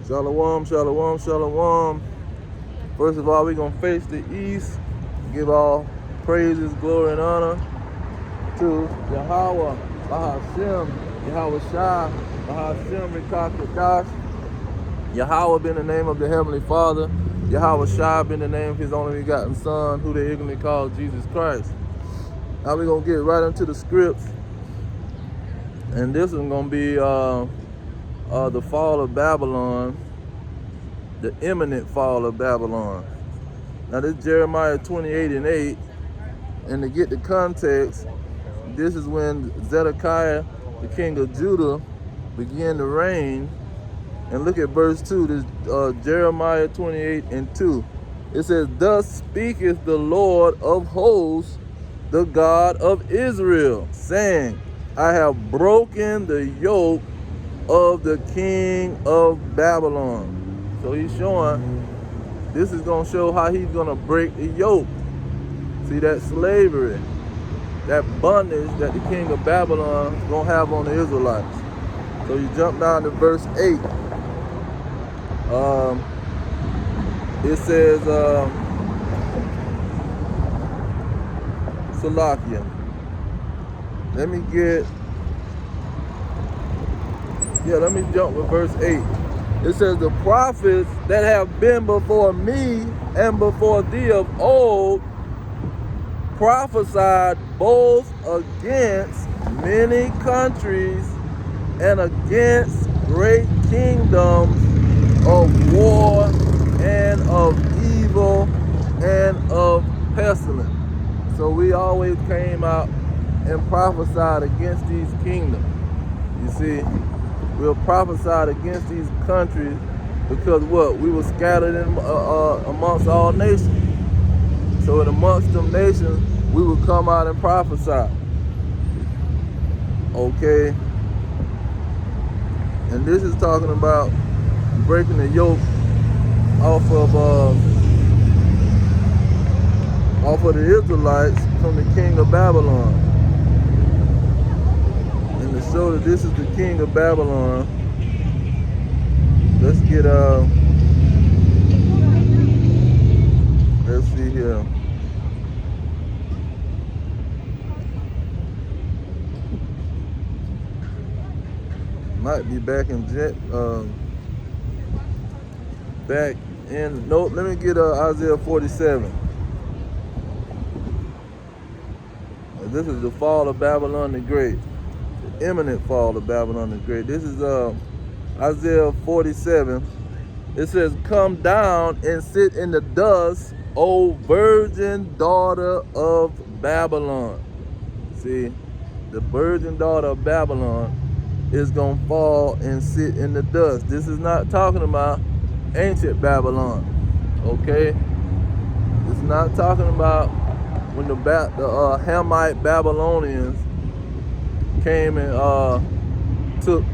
Shalom, shalom, shalom. First of all, we're going to face the east, give all praises, glory, and honor to Yahweh, Bahashem, Yahweh Shai, Bahashem, Rekakadash. Yahweh being the name of the Heavenly Father, Yahweh Shai being the name of His only begotten Son, who they ignorantly call Jesus Christ. Now we're going to get right into the scripts. And this is going to be the fall of Babylon, the imminent fall of Babylon. Now this is Jeremiah 28:8, and to get the context, this is when Zedekiah, the king of Judah, began to reign. And look at verse 2, this Jeremiah 28:2. It says, "Thus speaketh the Lord of hosts, the God of Israel, saying, I have broken the yoke of the king of Babylon." So he's showing, this is going to show how he's going to break the yoke. See, that slavery, that bondage that the king of Babylon is going to have on the Israelites. So you jump down to verse 8. It says, Salakia. Let me jump with verse 8. It says, "The prophets that have been before me and before thee of old prophesied both against many countries and against great kingdoms of war and of evil and of pestilence." So we always came out and prophesied against these kingdoms. You see, we prophesied against these countries because what? We were scattered in, amongst all nations. So in amongst them nations, we would come out and prophesy. Okay? And this is talking about breaking the yoke off of the Israelites from the king of Babylon. And to show that this is the king of Babylon, let's get let's see here. Might be back in nope, let me get Isaiah 47. This is the fall of Babylon the Great. The imminent fall of Babylon the Great. This is Isaiah 47. It says, "Come down and sit in the dust, O virgin daughter of Babylon." See, the virgin daughter of Babylon is going to fall and sit in the dust. This is not talking about ancient Babylon, okay? It's not talking about when the Hamite Babylonians came and took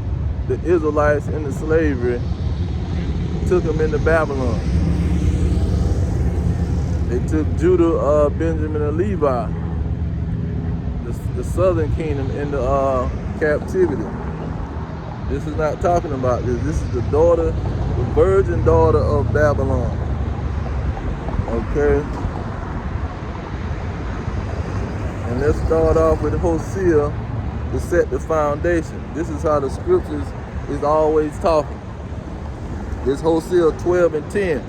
the Israelites into slavery, took them into Babylon. They took Judah, Benjamin, and Levi, the southern kingdom, into captivity. This is not talking about this. This is the virgin daughter of Babylon. Okay? And let's start off with Hosea to set the foundation. This is how the scriptures is always talking. This Hosea 12:10.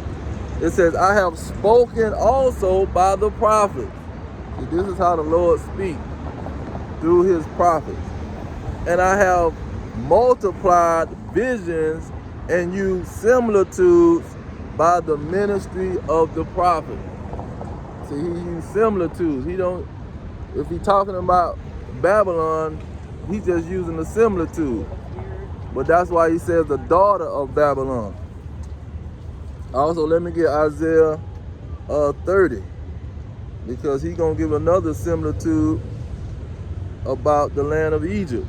It says, "I have spoken also by the prophets." So this is how the Lord speaks, through his prophets. "And I have multiplied visions and used similitudes by the ministry of the prophet." See, he used similitudes. If he's talking about Babylon, he's just using a similitude. But that's why he says the daughter of Babylon. Also, let me get Isaiah 30, because he's going to give another similitude about the land of Egypt.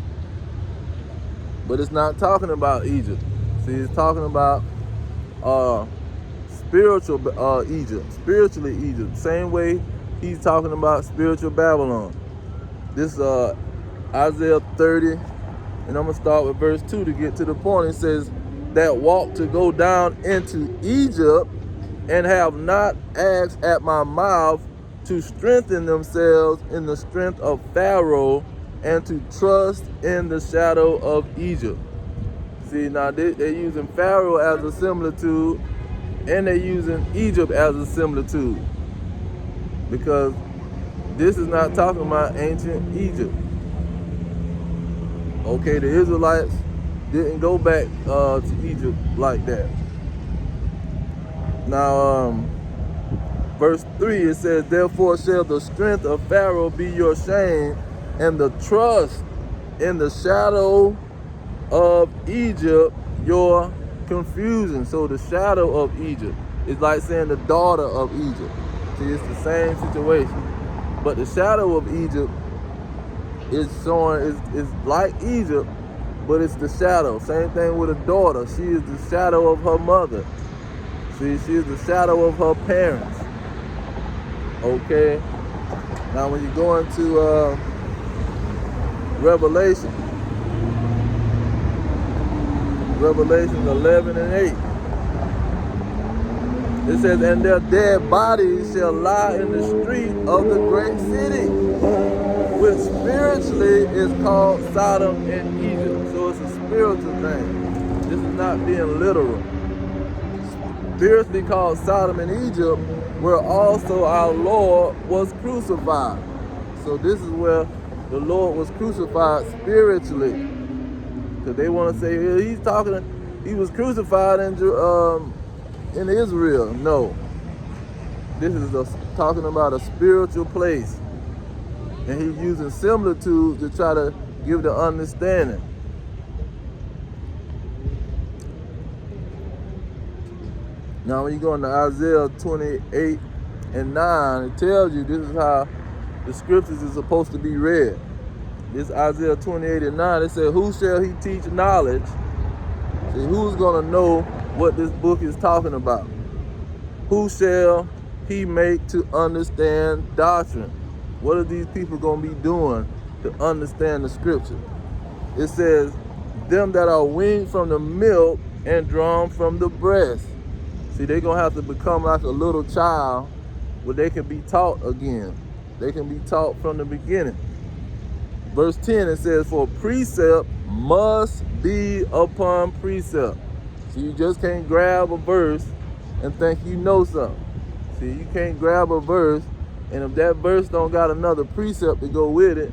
But it's not talking about Egypt. See, it's talking about spiritual Egypt, spiritually Egypt. Same way he's talking about spiritual Babylon. This Isaiah 30, and I'm going to start with verse 2 to get to the point. It says, that walk to go down into Egypt, and have not asked at my mouth to strengthen themselves in the strength of Pharaoh, and to trust in the shadow of Egypt. See, now they're using Pharaoh as a similitude, and they're using Egypt as a similitude, because this is not talking about ancient Egypt. Okay, the Israelites didn't go back to Egypt like that. Now, verse 3, it says, therefore shall the strength of Pharaoh be your shame, and the trust in the shadow of Egypt your confusion. So the shadow of Egypt is like saying the daughter of Egypt. See, it's the same situation. But the shadow of Egypt is showing, is like Egypt, but it's the shadow. Same thing with a daughter. She is the shadow of her mother. See, she is the shadow of her parents. Okay? Now when you go into Revelation 11 and 8, it says, and their dead bodies shall lie in the street of the great city, which spiritually is called Sodom and Egypt. So it's a spiritual thing. This is not being literal. Spiritually called Sodom and Egypt, where also our Lord was crucified. So this is where the Lord was crucified spiritually. Because they want to say, he was crucified in Israel. No. This is talking about a spiritual place. And he's using similitudes to try to give the understanding. Now when you go into Isaiah 28 and 9, it tells you this is how the scriptures is supposed to be read. This Isaiah 28 and 9, it says, who shall he teach knowledge? See, who's going to know what this book is talking about? Who shall he make to understand doctrine? What are these people going to be doing to understand the scripture? It says, them that are weaned from the milk and drawn from the breast. See, they're going to have to become like a little child where they can be taught again. They can be taught from the beginning. Verse 10, it says, for precept must be upon precept. So you just can't grab a verse and think you know something. See, you can't grab a verse, and if that verse don't got another precept to go with it,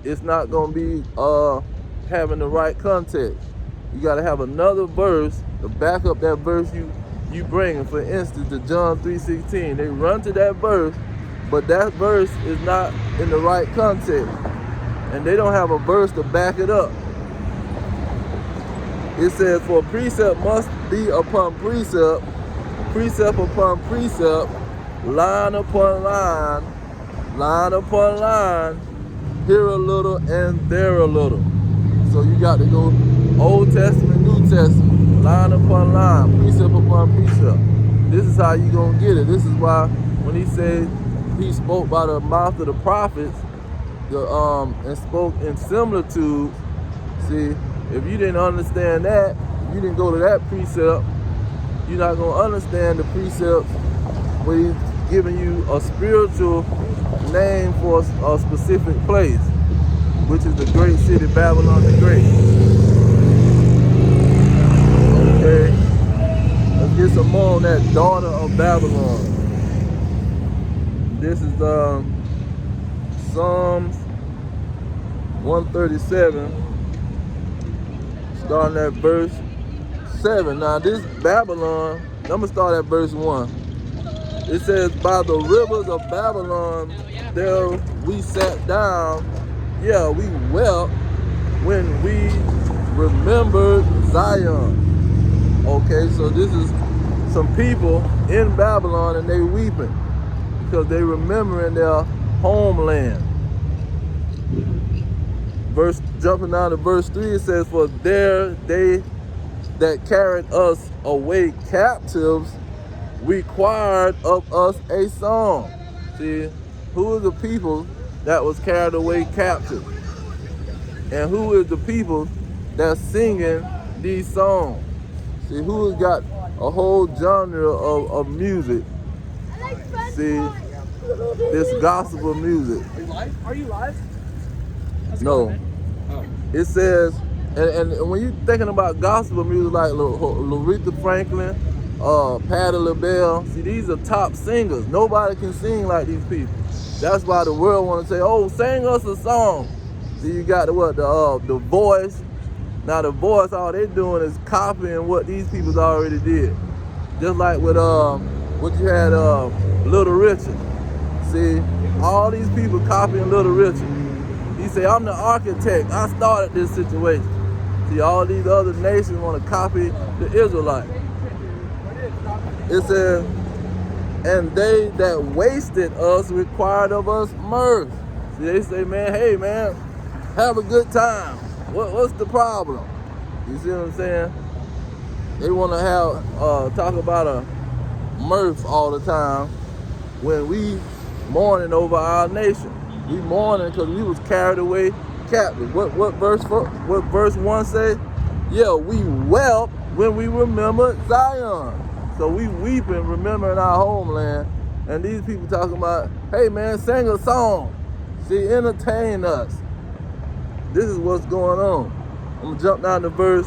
it's not going to be having the right context. You got to have another verse to back up that verse you bringing. For instance, the John 3:16, they run to that verse, but that verse is not in the right context, and they don't have a verse to back it up. It says, for precept must be upon precept, precept upon precept, line upon line, line upon line, here a little and there a little. So you got to go Old Testament, New Testament, line upon line, precept upon precept. This is how you gonna get it. This is why when he said he spoke by the mouth of the prophets, and spoke in similitudes. See, if you didn't understand that, if you didn't go to that precept, you're not gonna understand the precepts where he's giving you a spiritual name for a specific place, which is the great city, Babylon the Great. Okay, let's get some more on that daughter of Babylon. This is Psalms 137, starting at verse 7. Now this Babylon, I'm gonna start at verse 1. It says, by the rivers of Babylon, there we sat down, yeah, we wept when we remembered Zion. Okay, so this is some people in Babylon, and they weeping because they remembering their homeland. Jumping down to verse 3, it says, for there they that carried us away captives required of us a song. See, who are the people that was carried away captive? And who is the people that's singing these songs? See, who has got a whole genre of music? See, this gospel music. Are you live? No. Oh. It says, and when you're thinking about gospel music like Aretha Franklin, Patti LaBelle, see, these are top singers. Nobody can sing like these people. That's why the world want to say, oh, sing us a song. See, you got the Voice. Now the Voice, all they doing is copying what these people already did. Just like with what you had Little Richard. See, all these people copying Little Richard. He said, I'm the architect. I started this situation. See, all these other nations want to copy the Israelites. It says, and they that wasted us required of us mirth. See, they say, man, hey, man, have a good time. What's the problem? You see what I'm saying? They want to have talk about a mirth all the time when we mourning over our nation. We mourning because we was carried away captive. What verse 1 say? Yeah, we wept when we remembered Zion. So we weeping, remembering our homeland. And these people talking about, hey man, sing a song. See, entertain us. This is what's going on. I'm going to jump down to verse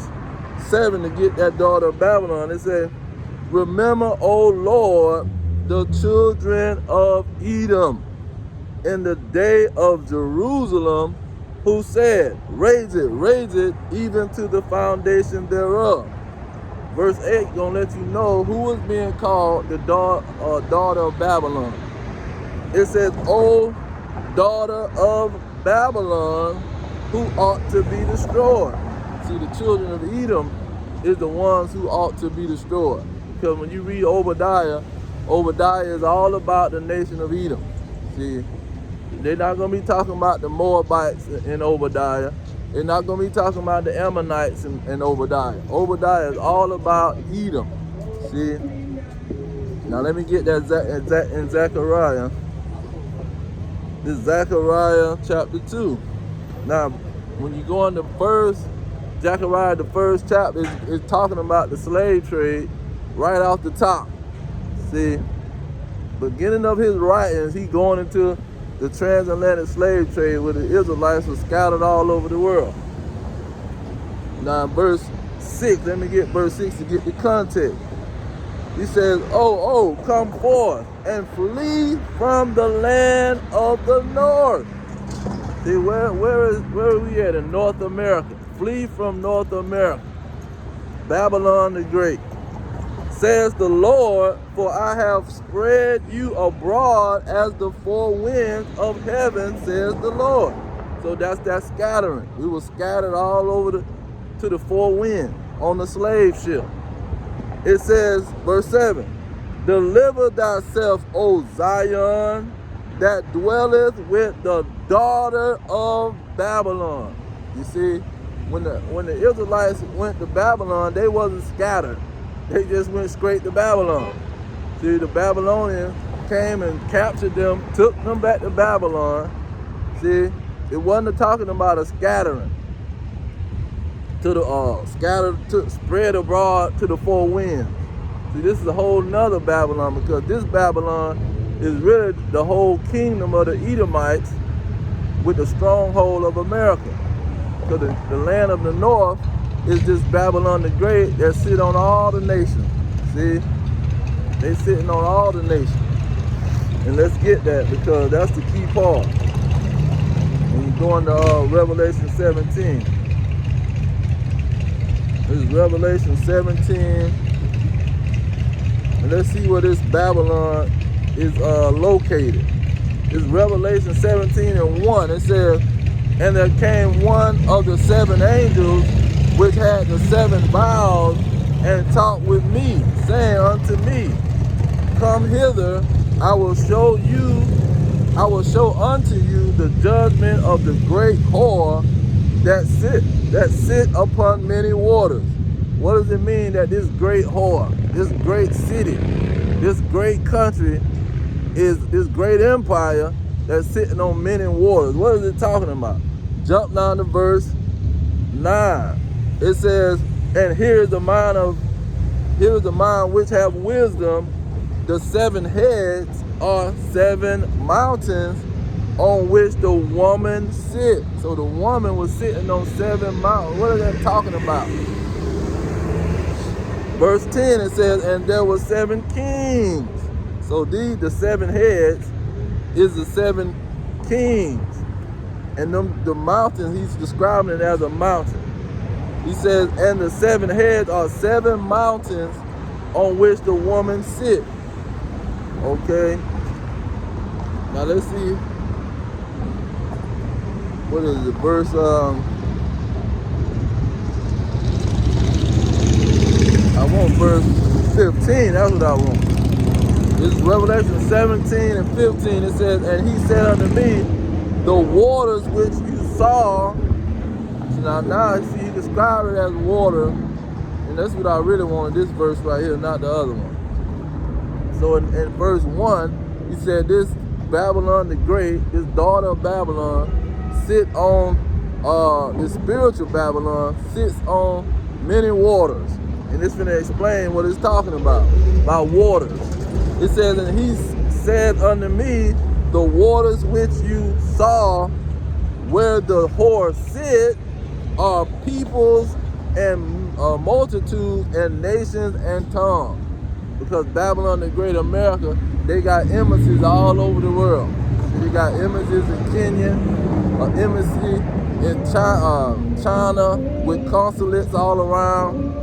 7 to get that daughter of Babylon. It says, remember, O Lord, the children of Edom in the day of Jerusalem, who said, raise it, even to the foundation thereof. Verse 8 gonna let you know who was being called the daughter of Babylon. It says, O daughter of Babylon, who ought to be destroyed. See, the children of Edom is the ones who ought to be destroyed. Because when you read Obadiah is all about the nation of Edom. See, they're not going to be talking about the Moabites in Obadiah. They're not going to be talking about the Ammonites in Obadiah. Obadiah is all about Edom. See? Now let me get that in Zechariah. This is Zechariah chapter 2. Now, when you go into Zechariah, the first chapter is talking about the slave trade right off the top. See? Beginning of his writings, he going into the transatlantic slave trade where the Israelites were scattered all over the world. Now in verse 6, let me get verse 6 to get the context. He says, oh, come forth and flee from the land of the north. See, where are we at in North America? Flee from North America. Babylon the Great. Says the Lord, for I have spread you abroad as the four winds of heaven, says the Lord. So that's that scattering. We were scattered all over to the four winds on the slave ship. It says, verse 7, deliver thyself, O Zion, that dwelleth with the daughter of Babylon. You see, when the Israelites went to Babylon, they wasn't scattered. They just went straight to Babylon. See, the Babylonians came and captured them, took them back to Babylon. See, it wasn't talking about a scattering to the spread abroad to the four winds. See, this is a whole nother Babylon, because this Babylon is really the whole kingdom of the Edomites with the stronghold of America. So the land of the north is just Babylon the Great that sit on all the nations. See? They sitting on all the nations. And let's get that, because that's the key part. When you go into Revelation 17. This is Revelation 17. And let's see where this Babylon is located. It's Revelation 17 and 1. It says, and there came one of the seven angels which had the seven vials, and talked with me, saying unto me, come hither, I will show unto you the judgment of the great whore that sit upon many waters. What does it mean that this great whore, this great city, this great country, is this great empire that's sitting on many waters? What is it talking about? Jump down to verse 9. It says, and here is the mind of here is the mind which have wisdom. The 7 heads are 7 mountains on which the woman sit. So the woman was sitting on 7 mountains. What are they talking about? Verse 10, it says, and there were 7 kings. So the 7 heads is the 7 kings. And the mountains, he's describing it as a mountain. He says, and the 7 heads are 7 mountains on which the woman sit. Okay. Now let's see. What is it? Verse I want verse 15. That's what I want. This is Revelation 17 and 15. It says, and he said unto me, the waters which you saw. So now see, he described it as water. And that's what I really wanted, this verse right here, not the other one. So in verse 1, he said, this Babylon the Great, this daughter of Babylon, sit on, this spiritual Babylon, sits on many waters. And it's going to explain what it's talking about waters. It says, and he said unto me, the waters which you saw where the whore sit are peoples and multitudes and nations and tongues. Because Babylon the Great America, they got embassies all over the world. They got embassies in Kenya, an embassy in China with consulates all around.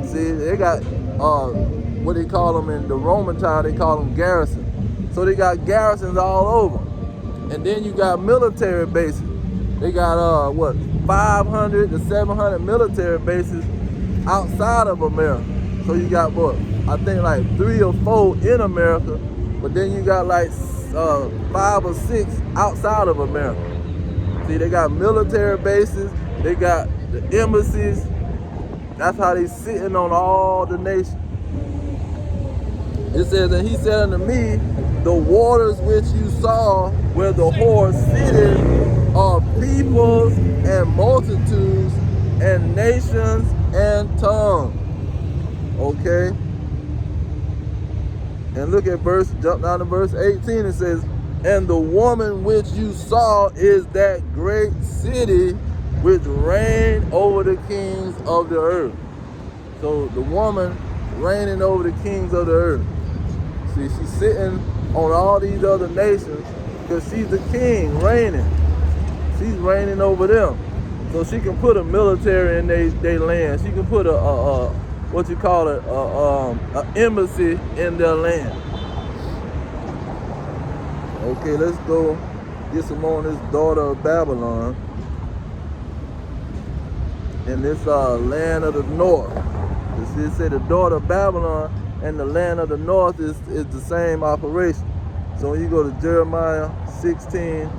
See, they got, what they call them in the Roman time, they call them garrisons. So they got garrisons all over. And then you got military bases. They got, 500 to 700 military bases outside of America. So you got what? I think like 3 or 4 in America, but then you got like 5 or 6 outside of America. See, they got military bases, they got the embassies. That's how they sitting on all the nations. It says, and he said unto me, the waters which you saw where the whore sitteth are peoples and multitudes and nations and tongues. Okay? And look at jump down to verse 18. It says, and the woman which you saw is that great city which reigned over the kings of the earth. So the woman reigning over the kings of the earth. See, she's sitting on all these other nations because she's the king reigning. She's reigning over them. So she can put a military in their land. She can put an embassy in their land. Okay, let's go get some more on this daughter of Babylon. In this land of the north. It said the daughter of Babylon and the land of the north is the same operation. So when you go to Jeremiah 16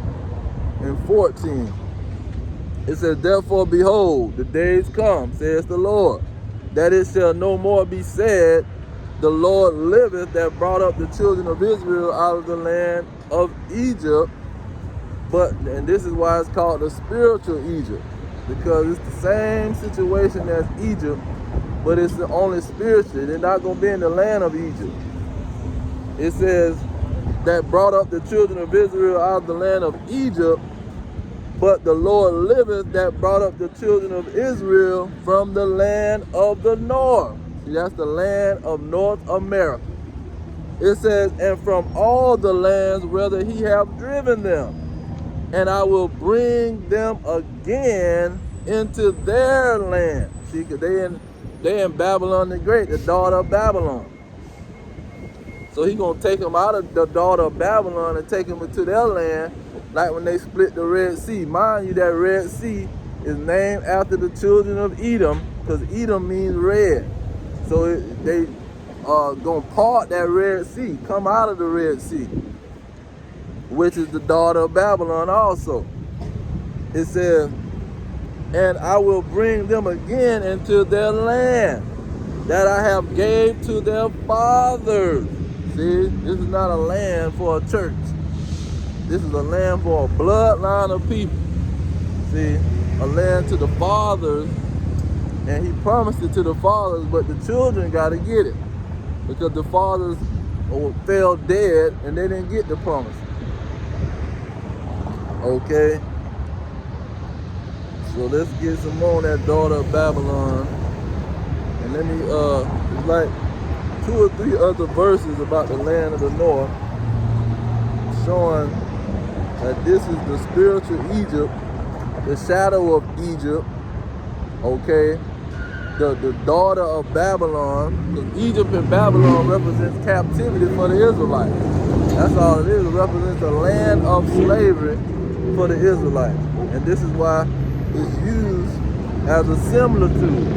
and 14, it says, therefore behold, the days come, says the Lord, that it shall no more be said, the Lord liveth that brought up the children of Israel out of the land of Egypt. And this is why it's called the spiritual Egypt, because it's the same situation as Egypt, but it's only spiritually. They're not going to be in the land of Egypt. It says that brought up the children of Israel out of the land of Egypt, but the Lord liveth that brought up the children of Israel from the land of the north. See, that's the land of North America. It says, and from all the lands whither he hath driven them, and I will bring them again into their land. See, because they in Babylon the Great, the daughter of Babylon. So he's going to take them out of the daughter of Babylon and take them into their land, like when they split the Red Sea. Mind you, that Red Sea is named after the children of Edom, because Edom means red. So they are going to part that Red Sea, come out of the Red Sea, which is the daughter of Babylon also. It says, and I will bring them again into their land that I have gave to their fathers. See, this is not a land for a church. This is a land for a bloodline of people. See, a land to the fathers And he promised it to the fathers, but the children got to get it because the fathers fell dead and they didn't get the promise. Okay, so let's get some more on that daughter of Babylon. And let me, it's like 2 or 3 other verses about the land of the north showing that this is the spiritual Egypt, the shadow of Egypt, okay? The daughter of Babylon, because Egypt and Babylon represents captivity for the Israelites. That's all it is. It represents a land of slavery for the Israelites. And this is why it's used as a similitude.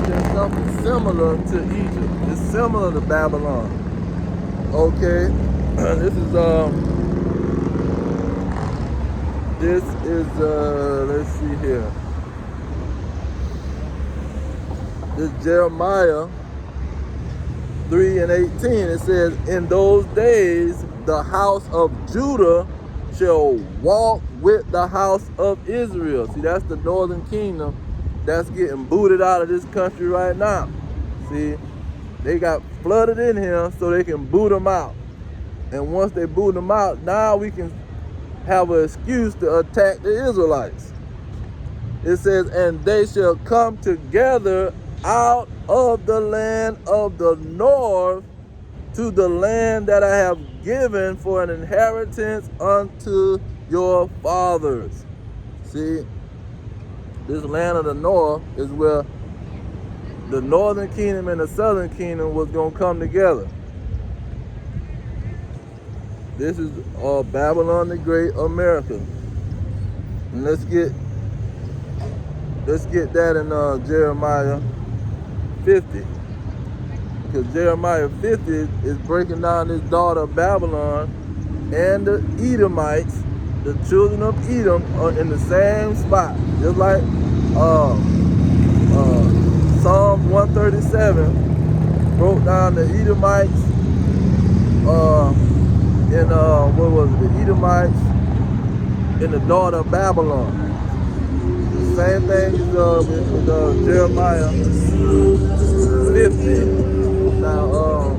There's something similar to Egypt. It's similar to Babylon. Okay, this is let's see here. This Jeremiah 3:18. It says, "In those days, the house of Judah shall walk with the house of Israel." See, that's the northern kingdom that's getting booted out of this country right now. See, they got flooded in here so they can boot them out. And once they boot them out, now we can have an excuse to attack the Israelites. It says, "And they shall come together out of the land of the north to the land that I have given for an inheritance unto your fathers." See, this land of the north is where the northern kingdom and the southern kingdom was going to come together. This is Babylon the Great, America. And let's get that in Jeremiah 50. Because Jeremiah 50 is breaking down this daughter of Babylon and the Edomites, the children of Edom, are in the same spot. Just like Psalm 137 broke down the Edomites what was it? The Edomites and the daughter of Babylon. The same thing is with Jeremiah 50. Now,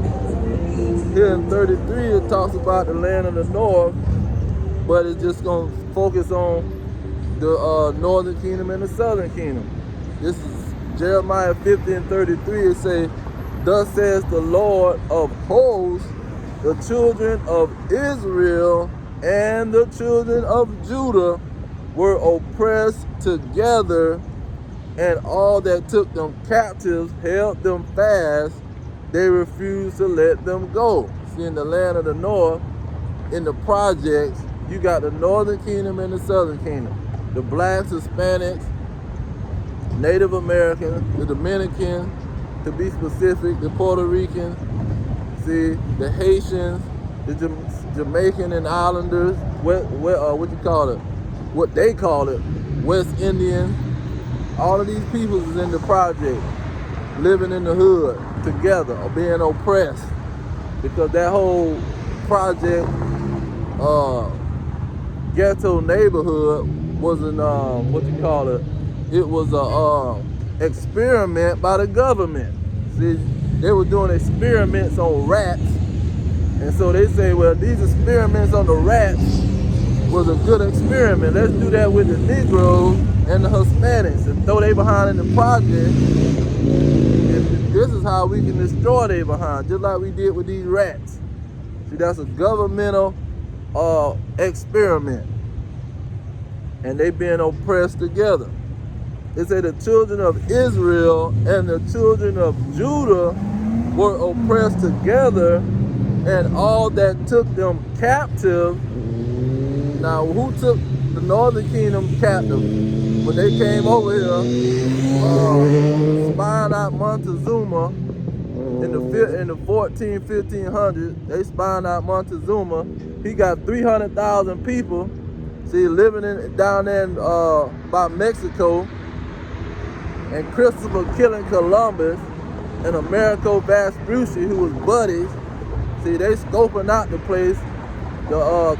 here in 33, it talks about the land of the north, but it's just going to focus on the northern kingdom and the southern kingdom. This is Jeremiah 50 and 33. It says, "Thus says the Lord of hosts, the children of Israel and the children of Judah were oppressed together, and all that took them captives held them fast. They refused to let them go." See, in the land of the north, in the projects, you got the northern kingdom and the southern kingdom. The blacks, Hispanics, Native Americans, the Dominicans, to be specific, the Puerto Ricans, see, the Haitians, the Jamaican and Islanders, what they call it, West Indians. All of these people is in the project, living in the hood together, or being oppressed, because that whole project ghetto neighborhood was an it was a experiment by the government. See, they were doing experiments on rats, and so they say, well, these experiments on the rats was a good experiment. Let's do that with the Negroes and the Hispanics and throw they behind in the project. And this is how we can destroy they behind, just like we did with these rats. See, that's a governmental experiment, and they being oppressed together. It said the children of Israel and the children of Judah were oppressed together, and all that took them captive. Now, who took the northern kingdom captive? When they came over here, spying out Montezuma in the 1500s, they spying out Montezuma. He got 300,000 people, see, living down there by Mexico. And Christopher killing Columbus and Americo Vespucci, who was buddies. See, they scoping out the place. The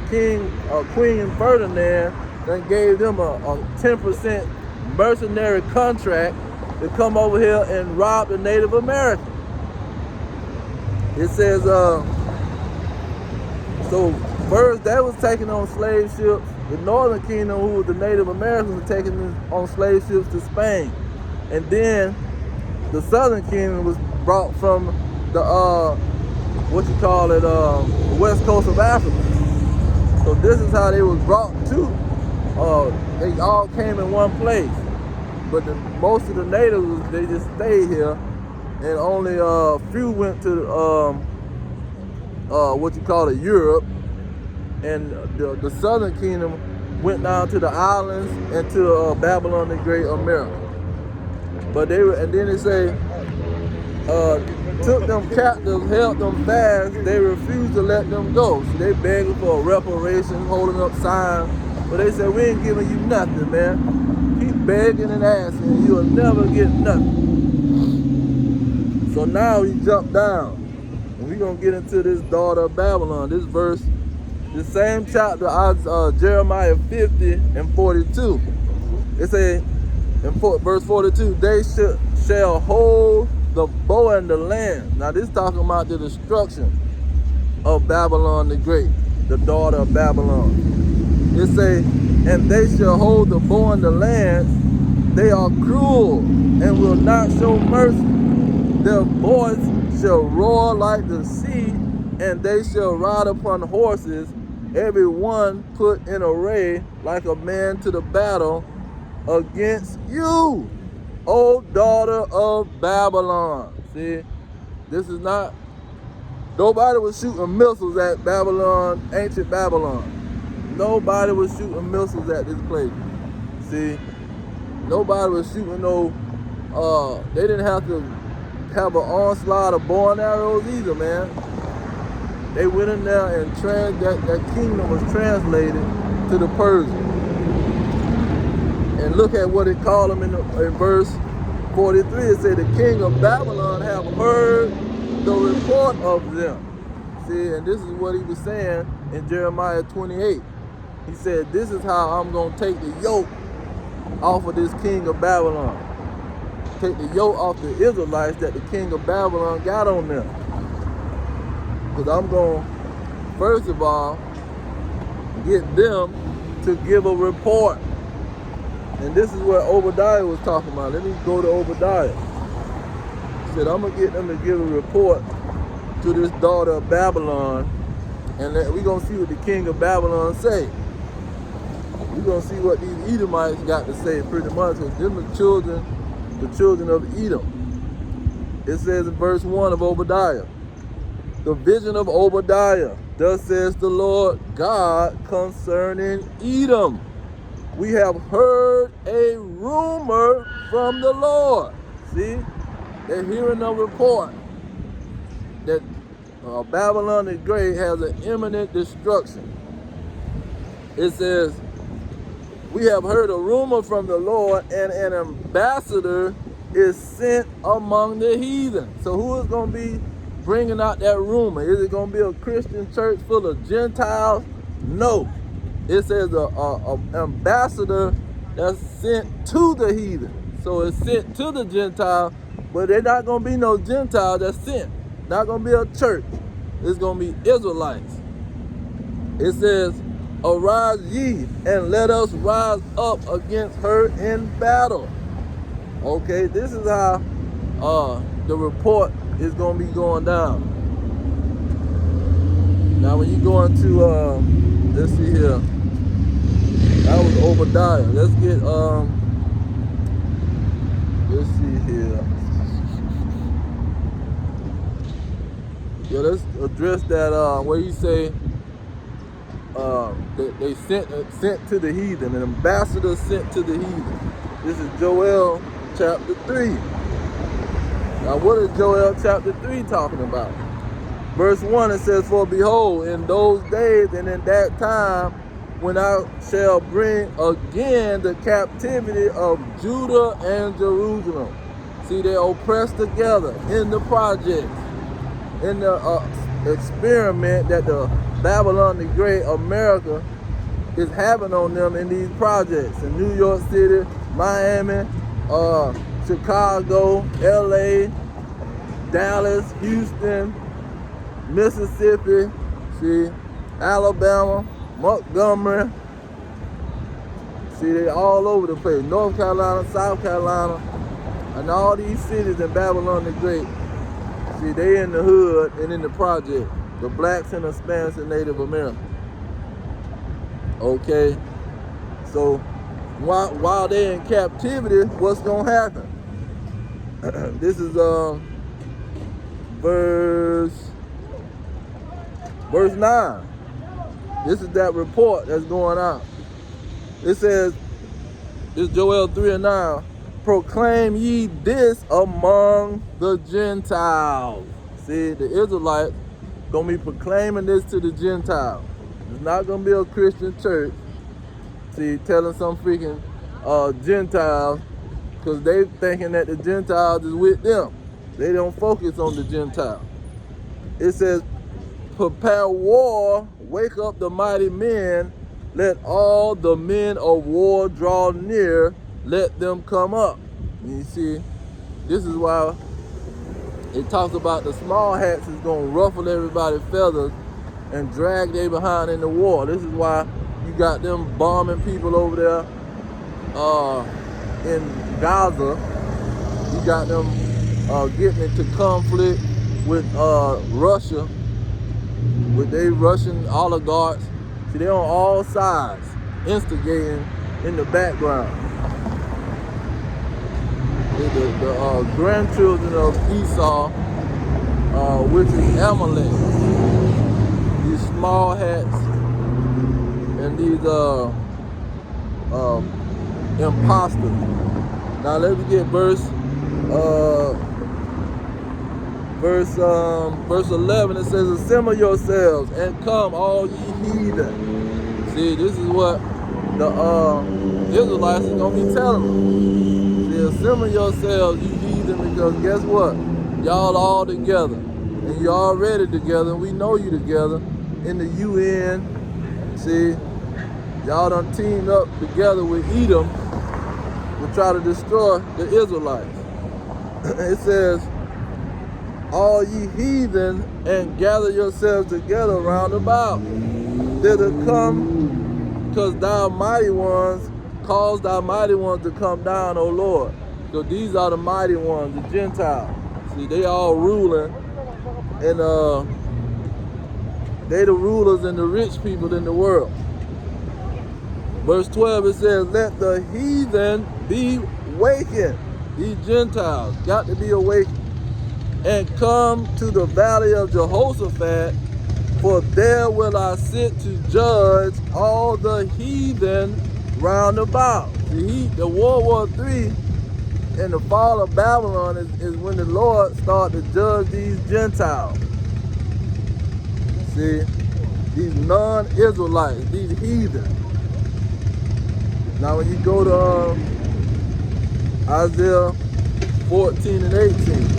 Queen Ferdinand then gave them a 10% mercenary contract to come over here and rob the Native Americans. It says, so first they was taking on slave ships. The Northern Kingdom, who was the Native Americans, were taking on slave ships to Spain. And then the Southern Kingdom was brought from the, west coast of Africa. So this is how they was brought to. They all came in one place. But most of the natives, they just stayed here. And only a few went to Europe, and the Southern Kingdom went down to the islands and to Babylon the Great, America. But and then they say, took them captives, held them fast. They refused to let them go. So they begging for a reparation, holding up signs. But they said, we ain't giving you nothing, man. Keep begging and asking, you'll never get nothing. So now he jumped down. And we're going to get into this daughter of Babylon. This verse, the same chapter, Jeremiah 50 and 42. It says, in verse 42, they shall hold the bow and the land. Now this is talking about the destruction of Babylon the Great, the daughter of Babylon. It say, and they shall hold the bow and the lance. They are cruel and will not show mercy. Their voice shall roar like the sea, and they shall ride upon horses, every one put in array like a man to the battle against you, O daughter of Babylon. See, this is not, nobody was shooting missiles at Babylon, ancient Babylon. Nobody was shooting missiles at this place. See, nobody was shooting they didn't have to have an onslaught of bow and arrows either, man. They went in there and that kingdom was translated to the Persian. And look at what it called them in verse 43. It said, the king of Babylon have heard the report of them. See, and this is what he was saying in Jeremiah 28. He said, this is how I'm going to take the yoke off of this king of Babylon. Take the yoke off the Israelites that the king of Babylon got on them. Because I'm going to, first of all, get them to give a report. And this is what Obadiah was talking about. Let me go to Obadiah. He said, I'm going to get them to give a report to this daughter of Babylon. And we're going to see what the king of Babylon say. We're going to see what these Edomites got to say pretty much. Because them the children of Edom. It says in verse 1 of Obadiah, the vision of Obadiah, thus says the Lord God concerning Edom. We have heard a rumor from the Lord. See, they're hearing a report that Babylon the Great has an imminent destruction. It says, we have heard a rumor from the Lord, and an ambassador is sent among the heathen. So who is going to be bringing out that rumor? Is it going to be a Christian church full of Gentiles? No. It says an ambassador that's sent to the heathen. So it's sent to the Gentiles, but they're not going to be no Gentiles that's sent. Not going to be a church. It's going to be Israelites. It says, arise ye, and let us rise up against her in battle. Okay, this is how the report is going to be going down. Now when you go into, let's see here. That was Obadiah. Let's get, let's see here. Yeah, let's address that, where you say, they sent to the heathen, an ambassador sent to the heathen. This is Joel chapter 3. Now what is Joel chapter 3 talking about? Verse 1, it says, for behold, in those days and in that time, when I shall bring again the captivity of Judah and Jerusalem. See, they're oppressed together in the projects, in the experiment that the Babylon the Great, America, is having on them in these projects in New York City, Miami, Chicago, LA, Dallas, Houston, Mississippi, see, Alabama, Montgomery. See, they all over the place. North Carolina, South Carolina, and all these cities in Babylon the Great. See, they in the hood and in the project. The blacks and Hispanics and Native Americans. Okay, so while they're in captivity, what's gonna happen? This is verse 9. This is that report that's going out. It says, this Joel 3:9, proclaim ye this among the Gentiles. See, the Israelites gonna be proclaiming this to the Gentiles. It's not gonna be a Christian church, see, telling some freaking Gentiles, because they thinking that the Gentiles is with them. They don't focus on the Gentiles. It says, prepare war, wake up the mighty men, let all the men of war draw near, let them come up. And you see, this is why it talks about the small hats is going to ruffle everybody's feathers and drag they behind in the war. This is why you got them bombing people over there in Gaza. You got them getting into conflict with Russia, with they Russian oligarchs. See, they're on all sides, instigating in the background. The grandchildren of Esau, which is Amalek. These small hats and these imposters. Now let me get verse 11. It says, assemble yourselves and come, all ye heathen. See, this is what the Israelites is gonna be telling them. See, assemble yourselves, you heathen, because guess what? Y'all all together, and you already together, and we know you together in the UN. See, y'all done teamed up together with Edom to try to destroy the Israelites. It says, all ye heathen, and gather yourselves together round about. Thither come, because thou mighty ones, cause thy mighty ones to come down, O Lord. So these are the mighty ones, the Gentiles. See, they all ruling, and they the rulers and the rich people in the world. Verse 12, it says, let the heathen be wakened. These Gentiles got to be awakened. And come to the valley of Jehoshaphat, for there will I sit to judge all the heathen round about. The World War III and the fall of Babylon is when the Lord started to judge these Gentiles. See, these non-Israelites, these heathen. Now when you go to Isaiah 14 and 18,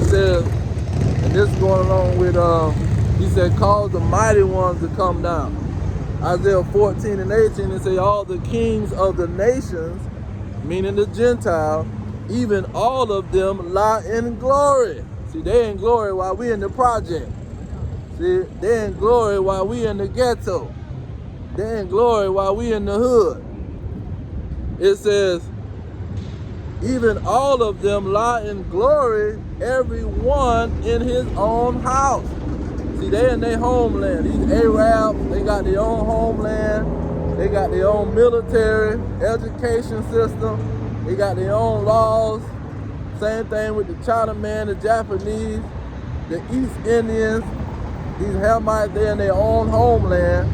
says, and this is going along with, he said, cause the mighty ones to come down. Isaiah 14 and 18, it say, all the kings of the nations, meaning the Gentiles, even all of them lie in glory. See, they in glory while we in the project. See, they in glory while we in the ghetto. They in glory while we in the hood. It says, even all of them lie in glory, every one in his own house. See, they in their homeland. These Arabs, they got their own homeland. They got their own military, education system. They got their own laws. Same thing with the Chinaman, the Japanese, the East Indians. These Hamites, they in their own homeland,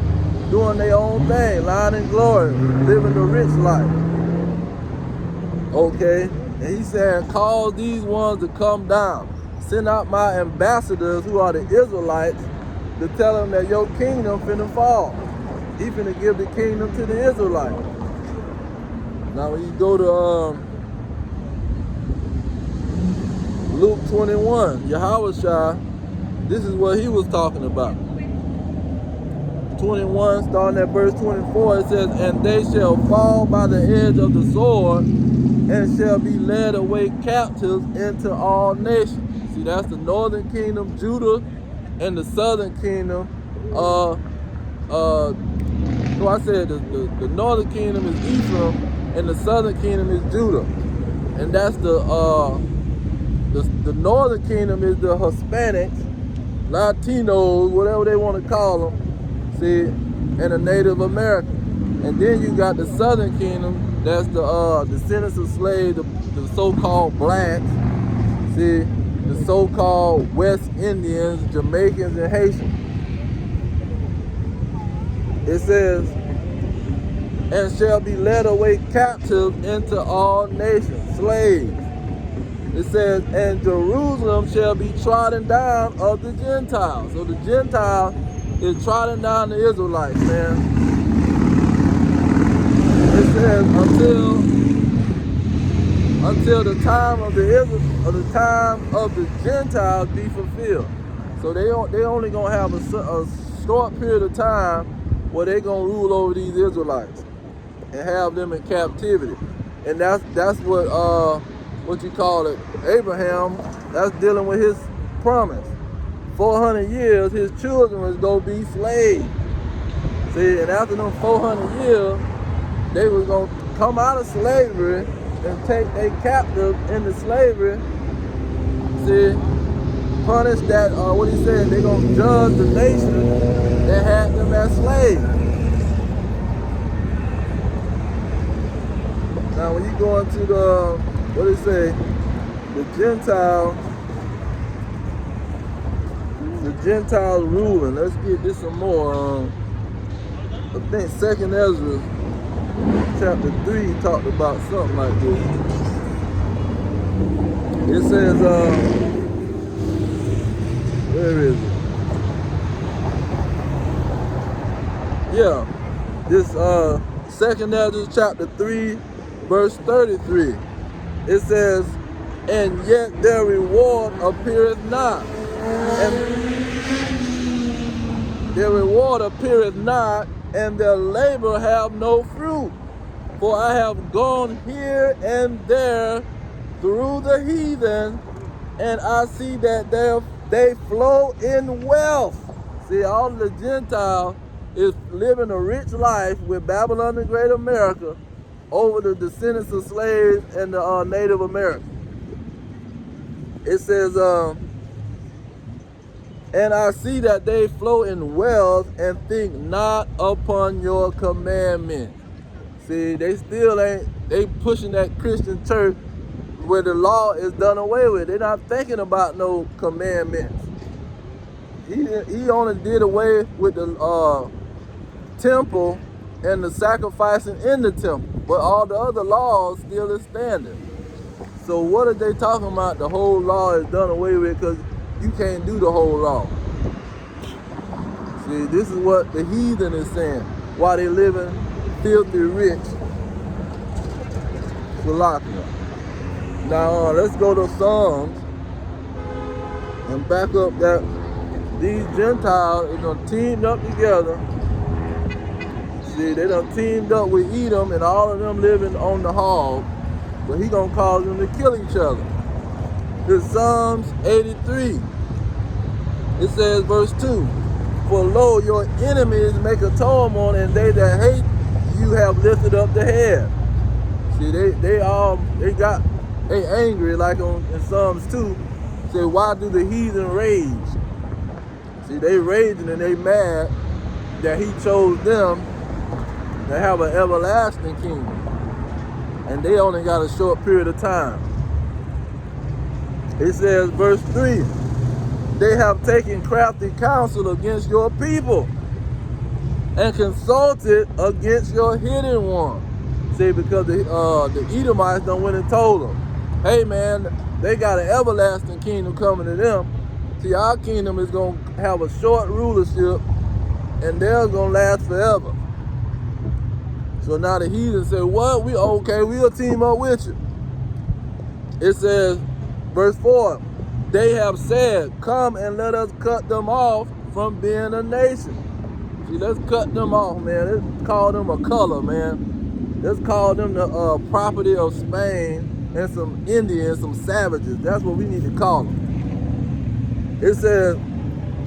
doing their own thing, lying in glory, living the rich life. Okay, and he said, call these ones to come down. Send out my ambassadors, who are the Israelites, to tell them that your kingdom finna fall. He finna give the kingdom to the Israelites. Now when you go to Luke 21, Yahushua, this is what he was talking about. 21, starting at verse 24, it says, and they shall fall by the edge of the sword, and shall be led away captives into all nations. See, that's the northern kingdom, Judah, and the southern kingdom. No, I said the northern kingdom is Ephraim, and the southern kingdom is Judah. And that's the northern kingdom is the Hispanics, Latinos, whatever they want to call them, see, and the Native American. And then you got the southern kingdom, that's the descendants of slaves, the so-called blacks, see, the so-called West Indians, Jamaicans, and Haitians. It says, and shall be led away captive into all nations, slaves. It says, and Jerusalem shall be trodden down of the Gentiles. So the Gentiles is trodden down the Israelites, man. It says until the time of the time of the Gentiles be fulfilled. So they only gonna have a short period of time where they gonna rule over these Israelites and have them in captivity. And that's what you call it, Abraham, that's dealing with his promise. 400 years, his children was going to be slaves. See, and after them 400 years, they was going to come out of slavery and take their captive into slavery. See, punish that, what he said, they going to judge the nation that had them as slaves. Now, when you go into the, what did it say? The Gentiles ruling. Let's get this some more. I think 2nd Ezra chapter 3 talked about something like this. It says, where is it? Yeah, this 2nd Ezra chapter 3, verse 33. It says, and yet their reward appeareth not. And their reward appeareth not, and their labor have no fruit. For I have gone here and there through the heathen, and I see that they flow in wealth. See, all of the Gentiles is living a rich life with Babylon the Great America over the descendants of slaves and the Native Americans. It says, and I see that they flow in wealth and think not upon your commandment. See, they still they pushing that Christian church where the law is done away with. They're not thinking about no commandments. He only did away with the temple and the sacrificing in the temple, but all the other laws still is standing. So what are they talking about? The whole law is done away with because you can't do the whole law. See, this is what the heathen is saying while they living filthy rich. Now let's go to Psalms and back up that these Gentiles are gonna team up together. See, they done teamed up with Edom and all of them living on the hog, but he gonna cause them to kill each other. It's Psalms 83. It says, verse 2, for lo, your enemies make a tumult, and they that hate you have lifted up the head. See, they angry, like in Psalms 2, say, why do the heathen rage? See, they raging and they mad that he chose them to have an everlasting kingdom. And they only got a short period of time. It says, verse 3, they have taken crafty counsel against your people and consulted against your hidden one. See, because the Edomites done went and told them, hey man, they got an everlasting kingdom coming to them. See, our kingdom is going to have a short rulership and they're going to last forever. So now the heathen say, what? We okay, we'll team up with you. It says, verse 4, they have said, come and let us cut them off from being a nation. See, let's cut them off, man. Let's call them a color, man. Let's call them the property of Spain and some Indians, some savages. That's what we need to call them. It says,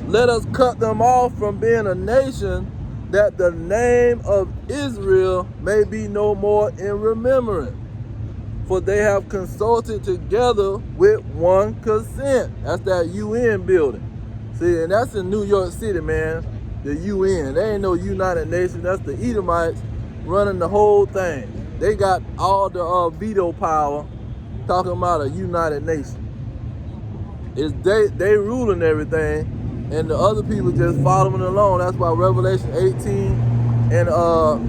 let us cut them off from being a nation, that the name of Israel may be no more in remembrance. For they have consulted together with one consent. That's that UN building. See, and that's in New York City, man. The UN. They ain't no United Nations. That's the Edomites running the whole thing. They got all the veto power, talking about a United Nation. It's they ruling everything, and the other people just following along. That's why Revelation 18 and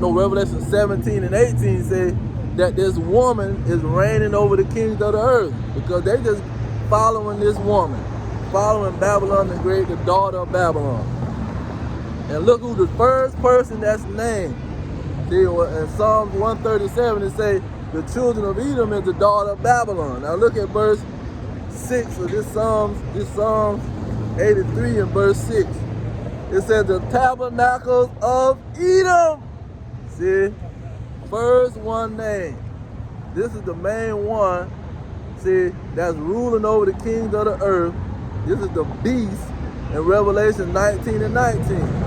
Revelation 17 and 18 say that this woman is reigning over the kings of the earth, because they just following this woman, following Babylon the Great, the daughter of Babylon. And look who the first person that's named. See, in Psalms 137 it say the children of Edom is the daughter of Babylon. Now look at verse 6 of this Psalms 83 and verse 6. It says the tabernacles of Edom. See, first one name. This is the main one, see, that's ruling over the kings of the earth. This is the beast in Revelation 19 and 19.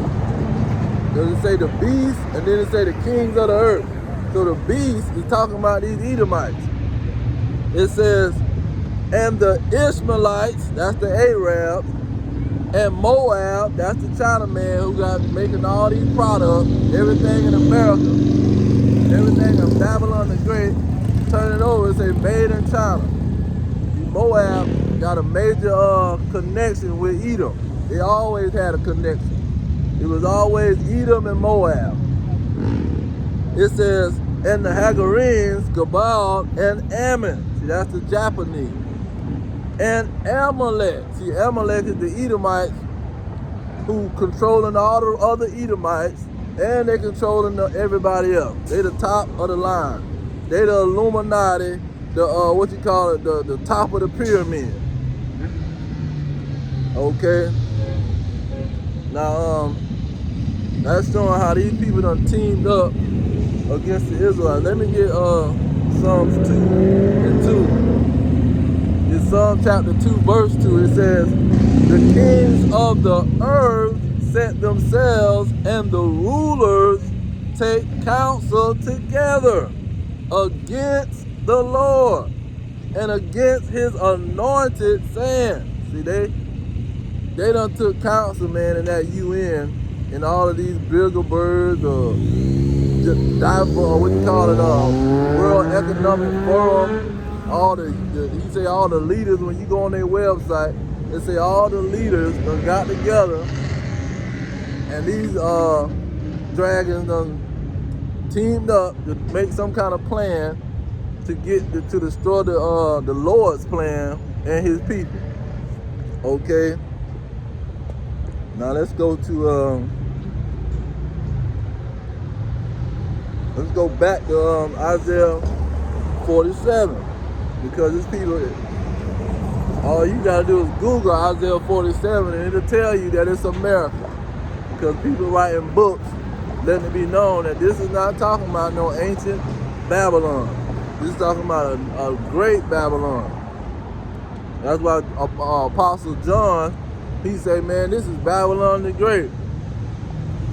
Does it say the beast, and then it say the kings of the earth. So the beast is talking about these Edomites. It says, and the Ishmaelites, that's the Arabs, and Moab, that's the Chinaman who got making all these products, everything in America, everything in Babylon the Great, turn it over and say made in China. Moab got a major connection with Edom. They always had a connection. It was always Edom and Moab. It says, and the Hagarenes, Gabal, and Ammon. See, that's the Japanese. And Amalek. See, Amalek is the Edomites who controlling all the other Edomites, and they controlling everybody else. They the top of the line. They the Illuminati, the the top of the pyramid. Okay. Now, that's showing how these people done teamed up against the Israelites. Let me get Psalms 2 and 2. In Psalm chapter 2, verse 2, it says, the kings of the earth set themselves, and the rulers take counsel together against the Lord and against his anointed, saying, see, they done took counsel, man, in that UN, and all of these Bilderberg, World Economic Forum, all the leaders, when you go on their website, they say all the leaders done got together, and these dragons done teamed up to make some kind of plan to to destroy the Lord's plan and his people. Okay. Now let's go to let's go back to Isaiah 47, because these people, all you gotta do is Google Isaiah 47 and it'll tell you that it's America, because people writing books letting it be known that this is not talking about no ancient Babylon. This is talking about a great Babylon. That's why Apostle John, he said, man, this is Babylon the Great.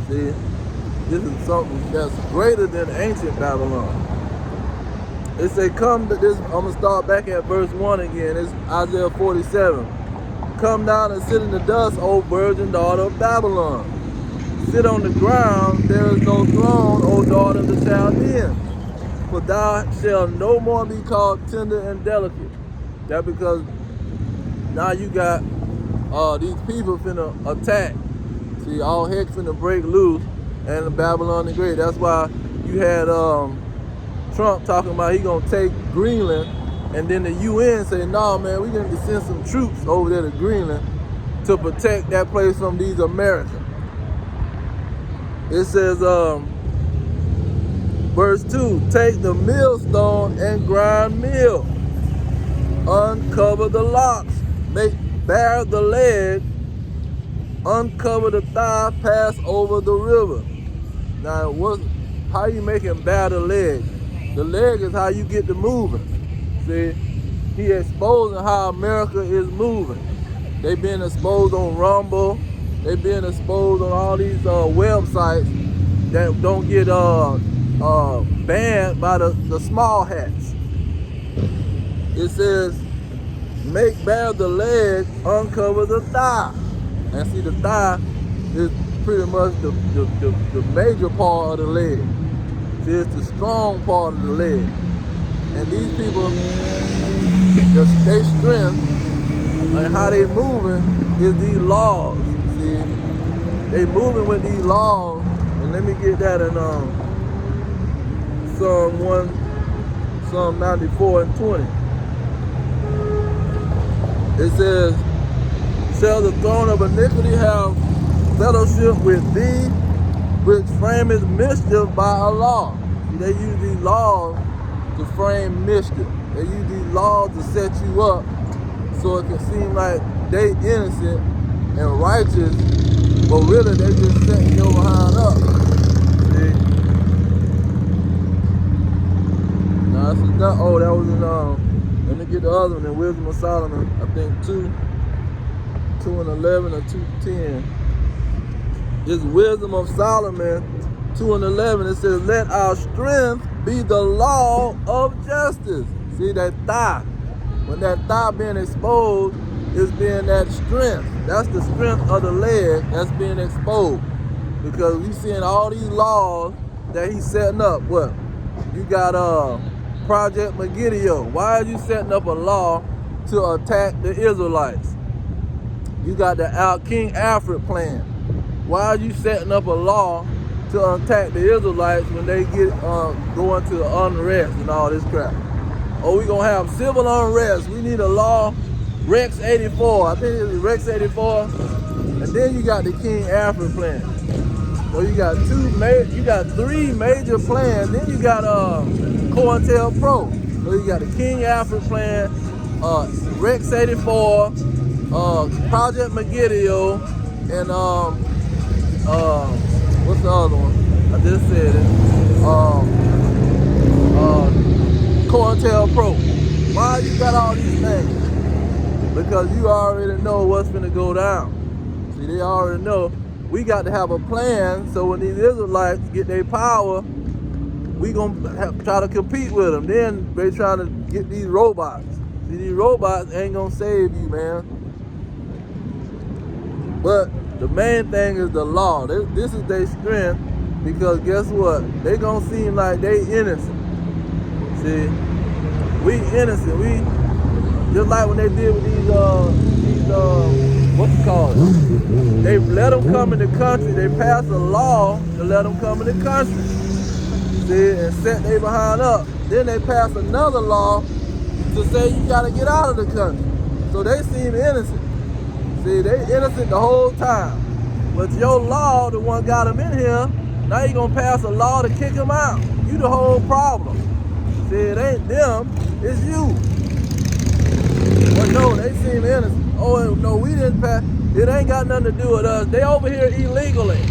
See, this is something that's greater than ancient Babylon. It say, I'm gonna start back at verse 1 again. It's Isaiah 47. Come down and sit in the dust, O virgin daughter of Babylon. Sit on the ground, there is no throne, O daughter of the Chaldeans. For thou shalt no more be called tender and delicate. That because now you got these people finna attack. See, all heck finna break loose, and Babylon the Great. That's why you had Trump talking about he gonna take Greenland, and then the UN say, no, man, we're gonna send some troops over there to Greenland to protect that place from these Americans. It says, verse 2, take the millstone and grind meal, uncover the locks, make bare the leg, uncover the thigh, pass over the river. Now, how you making bare the leg? The leg is how you get to moving. See, he exposing how America is moving. They being exposed on Rumble. They being exposed on all these websites that don't get banned by the small hats. It says, make bare the leg, uncover the thigh. And see, the thigh is pretty much the major part of the leg. See, it's the strong part of the leg. And these people, their strength and how they moving is these laws. See, they moving with these laws. And let me get that in Psalm 94 and 20. It says, shall the throne of iniquity have fellowship with thee, which frameth mischief by a law? See, they use these laws to frame mischief. They use these laws to set you up so it can seem like they innocent and righteous, but really they just setting your behind up. See? Now this is not, that was in let me get the other one in Wisdom of Solomon, I think 2:11 or 2:10. It's Wisdom of Solomon 2:11. It says, let our strength be the law of justice. See that thigh. When that thigh being exposed, is being that strength. That's the strength of the leg that's being exposed. Because we seeing all these laws that he's setting up. What? You got Project Megiddo. Why are you setting up a law to attack the Israelites? You got the King Alfred plan. Why are you setting up a law to attack the Israelites when they get going to unrest and all this crap? Oh, we gonna have civil unrest. We need a law, Rex 84. I think it's Rex 84. And then you got the King Alfred plan. So you got three major plans. Then you got COINTELPRO. So you got the King Alfred plan, Rex 84, Project Megiddo, and what's the other one? I just said it. COINTELPRO. Why you got all these things? Because you already know what's gonna go down. See, they already know. We got to have a plan so when these Israelites get their power, we gonna try to compete with them. Then they trying to get these robots. See, these robots ain't gonna save you, man. But the main thing is the law. This is their strength, because guess what? They gonna seem like they innocent. See, we innocent. We just like when they did with these what you call it? They let them come in the country. They passed a law to let them come in the country. See, and set they behind up. Then they passed another law to say you gotta get out of the country. So they seem innocent. See, they innocent the whole time. But your law, the one got them in here, now you gonna pass a law to kick them out. You the whole problem. See, it ain't them, it's you. But no, they seem innocent. Oh no, we didn't pass. It ain't got nothing to do with us. They over here illegally.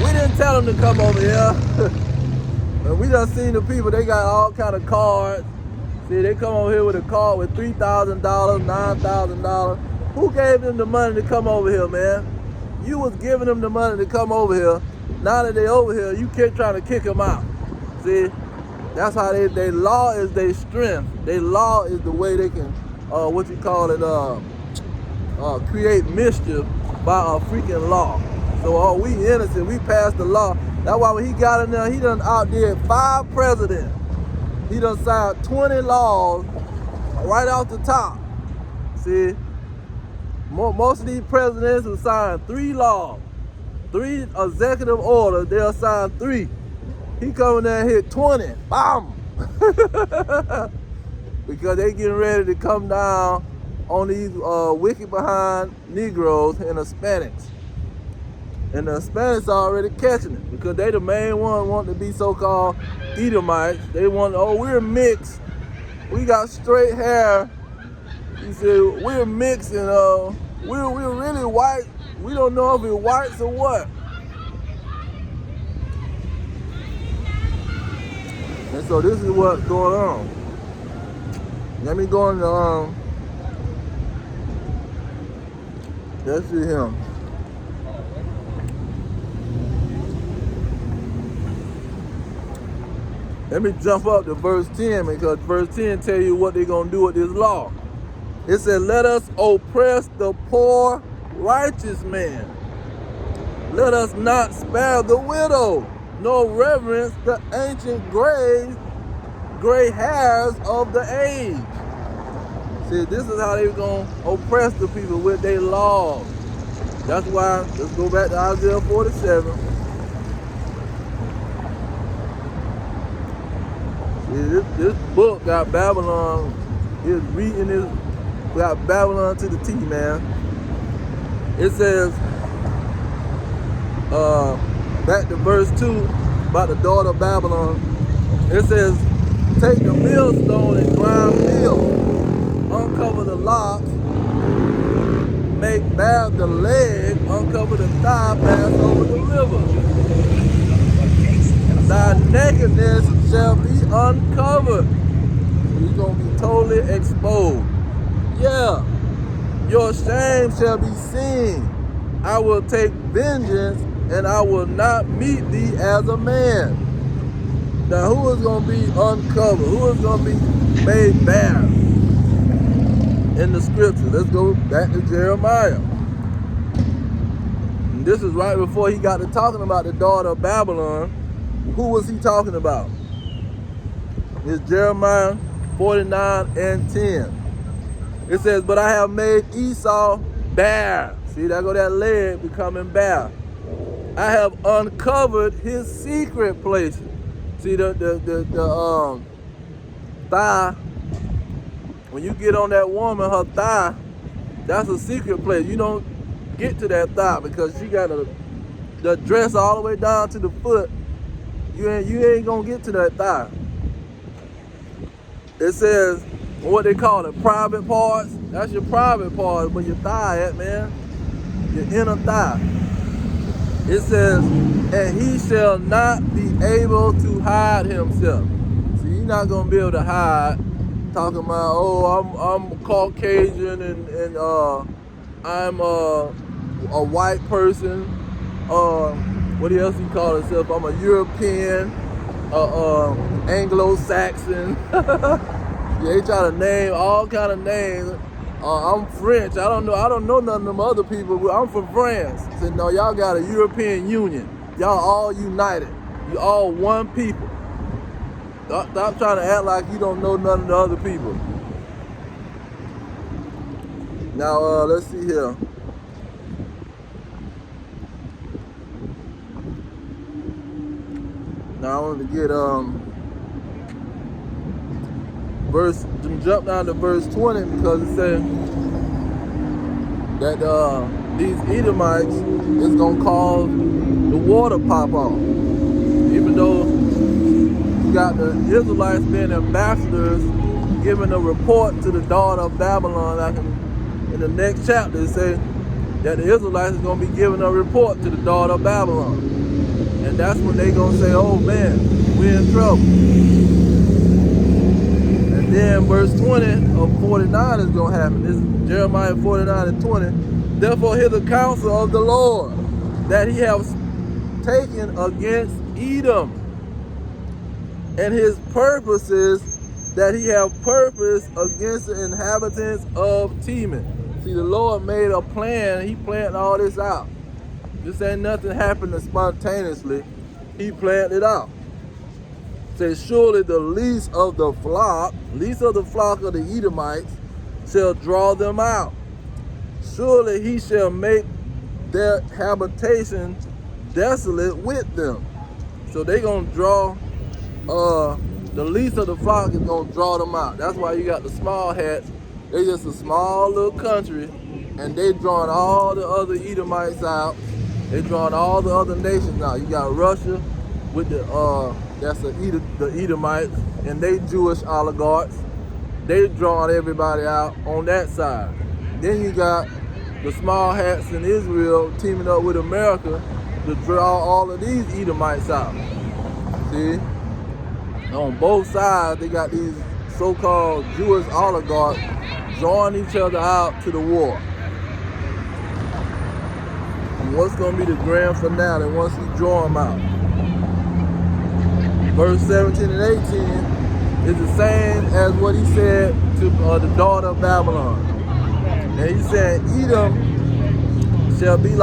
We didn't tell them to come over here. And we done seen the people, they got all kind of cards. See, they come over here with a card with $3,000, $9,000. Who gave them the money to come over here, man? You was giving them the money to come over here. Now that they over here, you keep trying to kick them out. See, that's how they law is their strength. Their law is the way they can, create mischief by a freaking law. So we innocent, we passed the law. That's why when he got in there, he done outdid 5 presidents. He done signed 20 laws right off the top. See, most of these presidents will sign 3 laws, 3 executive orders, they'll sign 3. He coming there and hit 20, bam! Because they getting ready to come down on these wicked behind Negroes and Hispanics. And the Hispanics are already catching it because they the main one wanting to be so-called Edomites. They want, we're mixed. We got straight hair. He said, we're mixed and We're really white. We don't know if we're whites or what. And so this is what's going on. Let me go into let's see him. Let me jump up to verse 10 because verse 10 tell you what they're gonna do with this law. It said, let us oppress the poor righteous man. Let us not spare the widow, nor reverence the ancient gray hairs of the age. See, this is how they're going to oppress the people with their laws. That's why, let's go back to Isaiah 47. See, this book got Babylon, is reading this, got Babylon to the T, man. It says, back to verse 2, about the daughter of Babylon. It says, take the millstone and grind meal. Uncover the locks, make bare the leg, uncover the thigh, pass over the river. Thy nakedness shall be uncovered. You're going to be totally exposed. Yeah, your shame shall be seen. I will take vengeance, and I will not meet thee as a man. Now, who is going to be uncovered? Who is going to be made bare? In the scripture, let's go back to Jeremiah. And this is right before he got to talking about the daughter of Babylon. Who was he talking about? It's Jeremiah 49 and 10. It says, but I have made Esau bare. See, there go that leg becoming bare. I have uncovered his secret places. See, the thigh. When you get on that woman, her thigh, that's a secret place. You don't get to that thigh because she got the dress all the way down to the foot. You ain't gonna get to that thigh. It says, what they call it, private parts. That's your private part, where your thigh at, man. Your inner thigh. It says, and he shall not be able to hide himself. See, you're not gonna be able to hide. Talking about, oh, I'm Caucasian and I'm a white person. What else he call himself? I'm a European, Anglo-Saxon. Yeah, he try to name all kind of names. I'm French. I don't know none of them other people. I'm from France. I said, no, y'all got a European Union. Y'all all united. You all one people. Stop trying to act like you don't know none of the other people. Now, let's see here. Now I want to get jump down to verse 20 because it says that these Edomites is gonna cause the water pop off, even though you got the Israelites being ambassadors, giving a report to the daughter of Babylon. Like in the next chapter, it say that the Israelites is going to be giving a report to the daughter of Babylon. And that's when they going to say, oh man, we're in trouble. And then verse 20 of 49 is going to happen. This is Jeremiah 49 and 20. Therefore hear the counsel of the Lord that he has taken against Edom, and his purposes that he have purposed against the inhabitants of Teman. See, the Lord made a plan. He planned all this out. This ain't nothing happening spontaneously. He planned it out. Says, surely the least of the flock of the Edomites shall draw them out. Surely he shall make their habitation desolate with them. So they gonna draw, the least of the flock is gonna draw them out. That's why you got the small hats. They just a small little country, and they drawing all the other Edomites out. They drawing all the other nations out. You got Russia with the the Edomites and they Jewish oligarchs. They drawing everybody out on that side. Then you got the small hats in Israel teaming up with America to draw all of these Edomites out. See? On both sides, they got these so-called Jewish oligarchs drawing each other out to the war. And what's going to be the grand finale once he draw them out? Verse 17 and 18 is the same as what he said to the daughter of Babylon. And he said, Edom shall be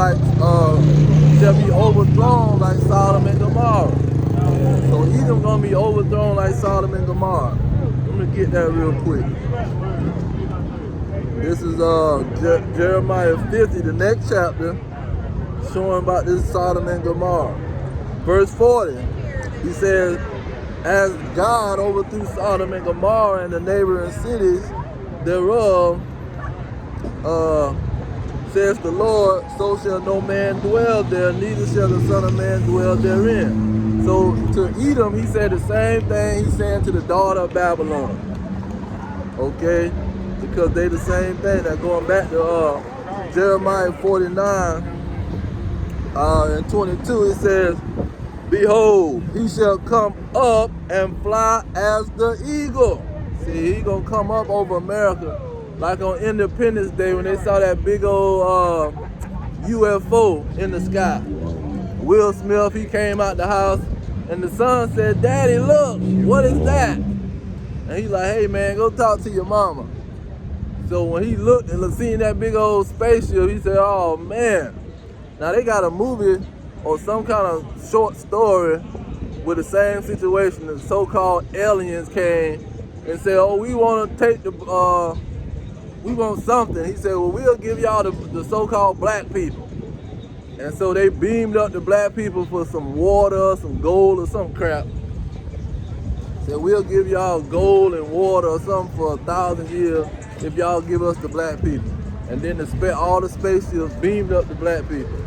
overthrown like Sodom and Gomorrah. So Edom gonna be overthrown like Sodom and Gomorrah. Let me get that real quick. This is Jeremiah 50, the next chapter, showing about this Sodom and Gomorrah. Verse 40, he says, as God overthrew Sodom and Gomorrah and the neighboring cities thereof, says the Lord, so shall no man dwell there, neither shall the Son of Man dwell therein. So to Edom, he said the same thing he said to the daughter of Babylon. Okay? Because they the same thing. Now going back to Jeremiah 49 and 22, it says, behold, he shall come up and fly as the eagle. See, he gonna come up over America like on Independence Day when they saw that big old UFO in the sky. Will Smith, he came out the house and the son said, Daddy, look, what is that? And he's like, hey man, go talk to your mama. So when he looked and seen that big old spaceship, he said, oh man. Now they got a movie or some kind of short story with the same situation. The so-called aliens came and said, oh, we want to take we want something. He said, well, we'll give y'all the so-called black people. And so they beamed up the black people for some water, some gold or some crap. Said, we'll give y'all gold and water or something for 1,000 years if y'all give us the black people. And then all the spaceships beamed up the black people.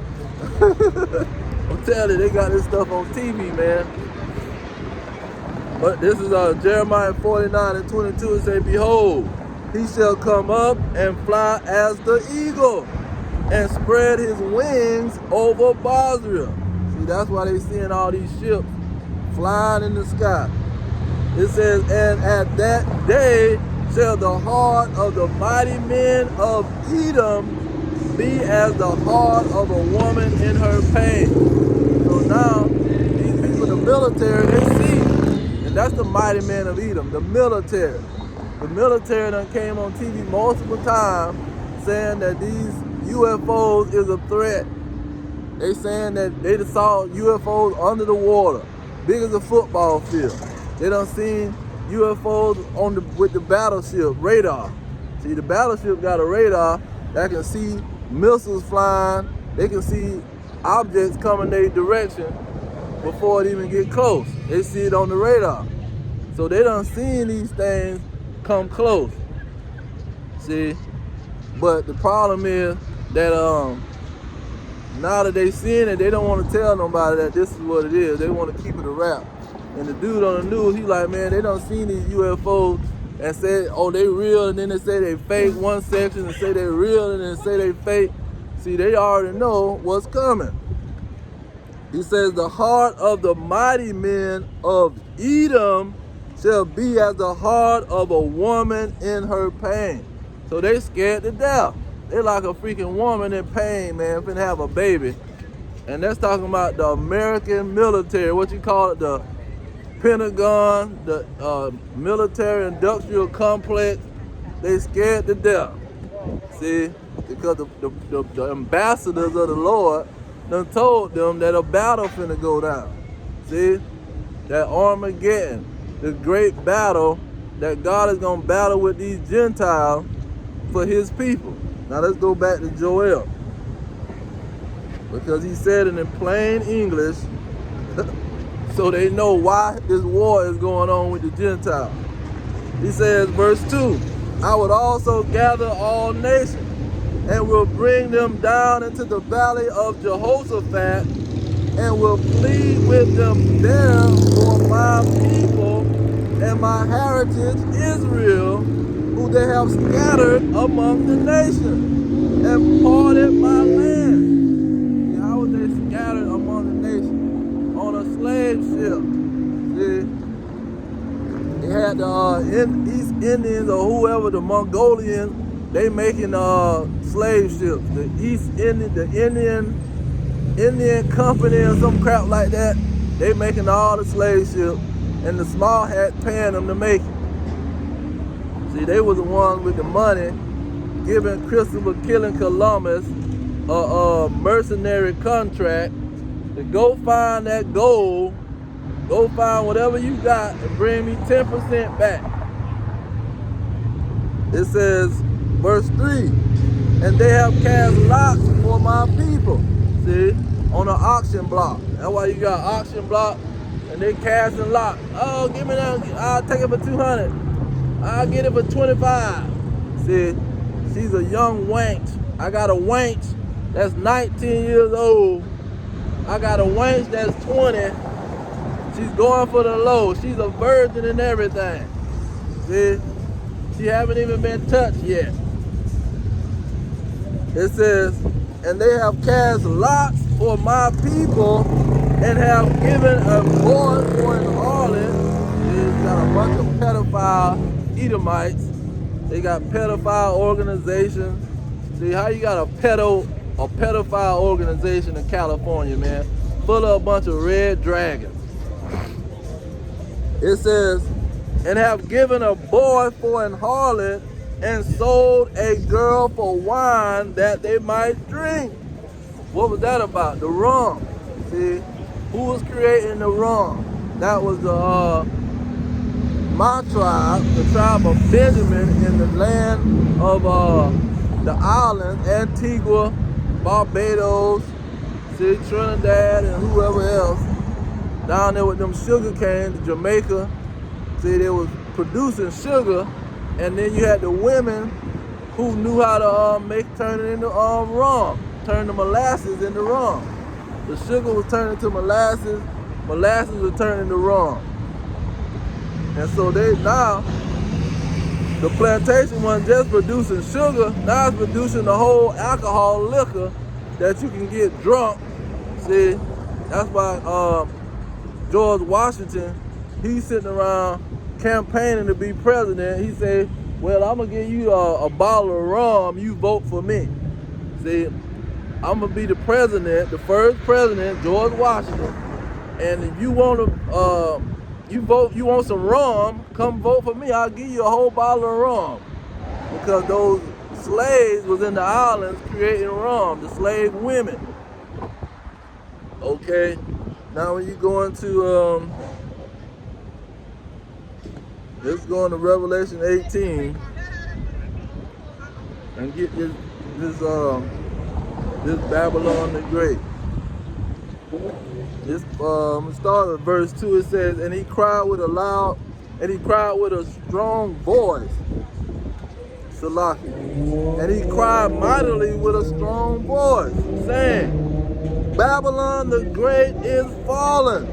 I'm telling you, they got this stuff on TV, man. But this is Jeremiah 49 and 22. It says, behold, he shall come up and fly as the eagle and spread his wings over Bosra. See, that's why they seeing all these ships flying in the sky. It says, and at that day shall the heart of the mighty men of Edom be as the heart of a woman in her pain. So now, these people, the military, they see, and that's the mighty men of Edom, the military. The military done came on TV multiple times saying that these UFOs is a threat. They saying that they saw UFOs under the water, big as a football field. They done seen UFOs with the battleship radar. See, the battleship got a radar that can see missiles flying. They can see objects coming their direction before it even get close. They see it on the radar. So they done seen these things come close. See? But the problem is that now that they seeing it, they don't want to tell nobody that this is what it is. They want to keep it a wrap. And the dude on the news, he like, man, they done seen these UFOs and said, oh, they real, and then they say they fake one section and say they real and then say they fake. See, they already know what's coming. He says, the heart of the mighty men of Edom shall be as the heart of a woman in her pain. So they scared to death. They like a freaking woman in pain, man, finna have a baby. And that's talking about the American military, what you call it, the Pentagon, the military industrial complex. They scared to death. See, because the ambassadors of the Lord done told them that a battle finna go down. See, that Armageddon, the great battle that God is gonna battle with these Gentiles for his people. Now let's go back to Joel, because he said it in plain English so they know why this war is going on with the Gentiles. He says, verse 2, I would also gather all nations and will bring them down into the valley of Jehoshaphat and will plead with them there for my people and my heritage Israel, who they have scattered among the nations. and parted my land. See, how was they scattered among the nations? On a slave ship. See, they had the East Indians or whoever, the Mongolians, they making slave ships. The Indian company or some crap like that, they making all the slave ships, and the small hat paying them to make it. See, they was the ones with the money giving Christopher killing Columbus a mercenary contract to go find that gold, go find whatever you got and bring me 10% back. It says, verse 3, and they have cast lots for my people. See, on an auction block. That's why you got auction block, and they casting lots. Oh, give me that, I'll take it for 200. I'll get it for 25. See, she's a young wench. I got a wench that's 19 years old. I got a wench that's 20. She's going for the low. She's a virgin and everything. See, she haven't even been touched yet. It says, and they have cast lots for my people and have given a boy for an harlot. It's got a bunch of pedophile Edomites. They got pedophile organizations. See, how you got a pedophile organization in California, man, full of a bunch of red dragons. It says, and have given a boy for an harlot and sold a girl for wine that they might drink. What was that about? The rum. See, who was creating the rum? That was my tribe, the tribe of Benjamin, in the land of the islands, Antigua, Barbados, see, Trinidad, and whoever else. Down there with them sugar canes, Jamaica. See, they was producing sugar, and then you had the women who knew how to turn it into rum, turn the molasses into rum. The sugar was turned into molasses, molasses was turned into rum. And so now, the plantation wasn't just producing sugar, now it's producing the whole alcohol liquor that you can get drunk. See, that's why George Washington, he's sitting around campaigning to be president. He said, well, I'm gonna give you a bottle of rum, you vote for me. See, I'm gonna be the president, the first president, George Washington. And if you want you want some rum, come vote for me, I'll give you a whole bottle of rum. Because those slaves was in the islands creating rum, the slave women. Okay, now when you go into, let's go into Revelation 18 and get this Babylon the Great. This start at verse 2. It says, and he cried with a strong voice, Salaki, and he cried mightily with a strong voice, saying, Babylon the Great is fallen,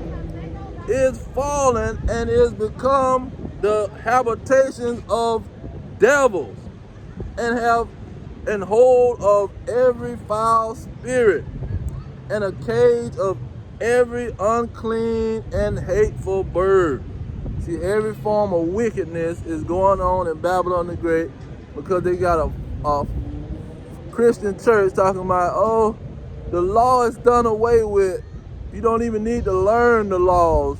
and is become the habitation of devils, and hold of every foul spirit, and a cage of every unclean and hateful bird. See, every form of wickedness is going on in Babylon the Great because they got a Christian church talking about, oh, the law is done away with. You don't even need to learn the laws.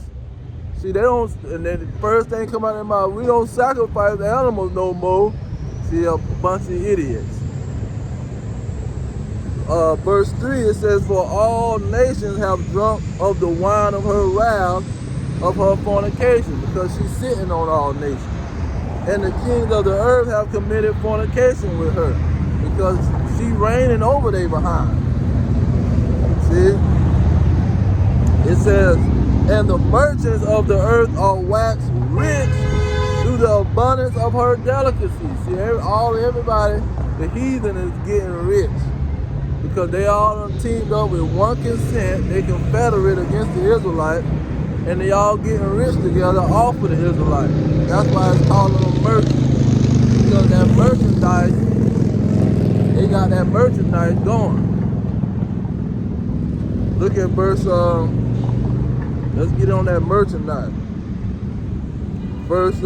See, they don't, and then the first thing come out of their mouth, we don't sacrifice animals no more. See, a bunch of idiots. Verse 3, it says, for all nations have drunk of the wine of her wrath, of her fornication, because she's sitting on all nations. And the kings of the earth have committed fornication with her, because she reigning over they behind. See? It says, and the merchants of the earth are waxed rich through the abundance of her delicacies. See, everybody, the heathen is getting rich. Because they all done teamed up with one consent, they confederate against the Israelites, and they all getting rich together off of the Israelites. That's why it's calling them merchants. Because that merchandise They got that merchandise going. Look at verse, let's get on that merchandise. Verse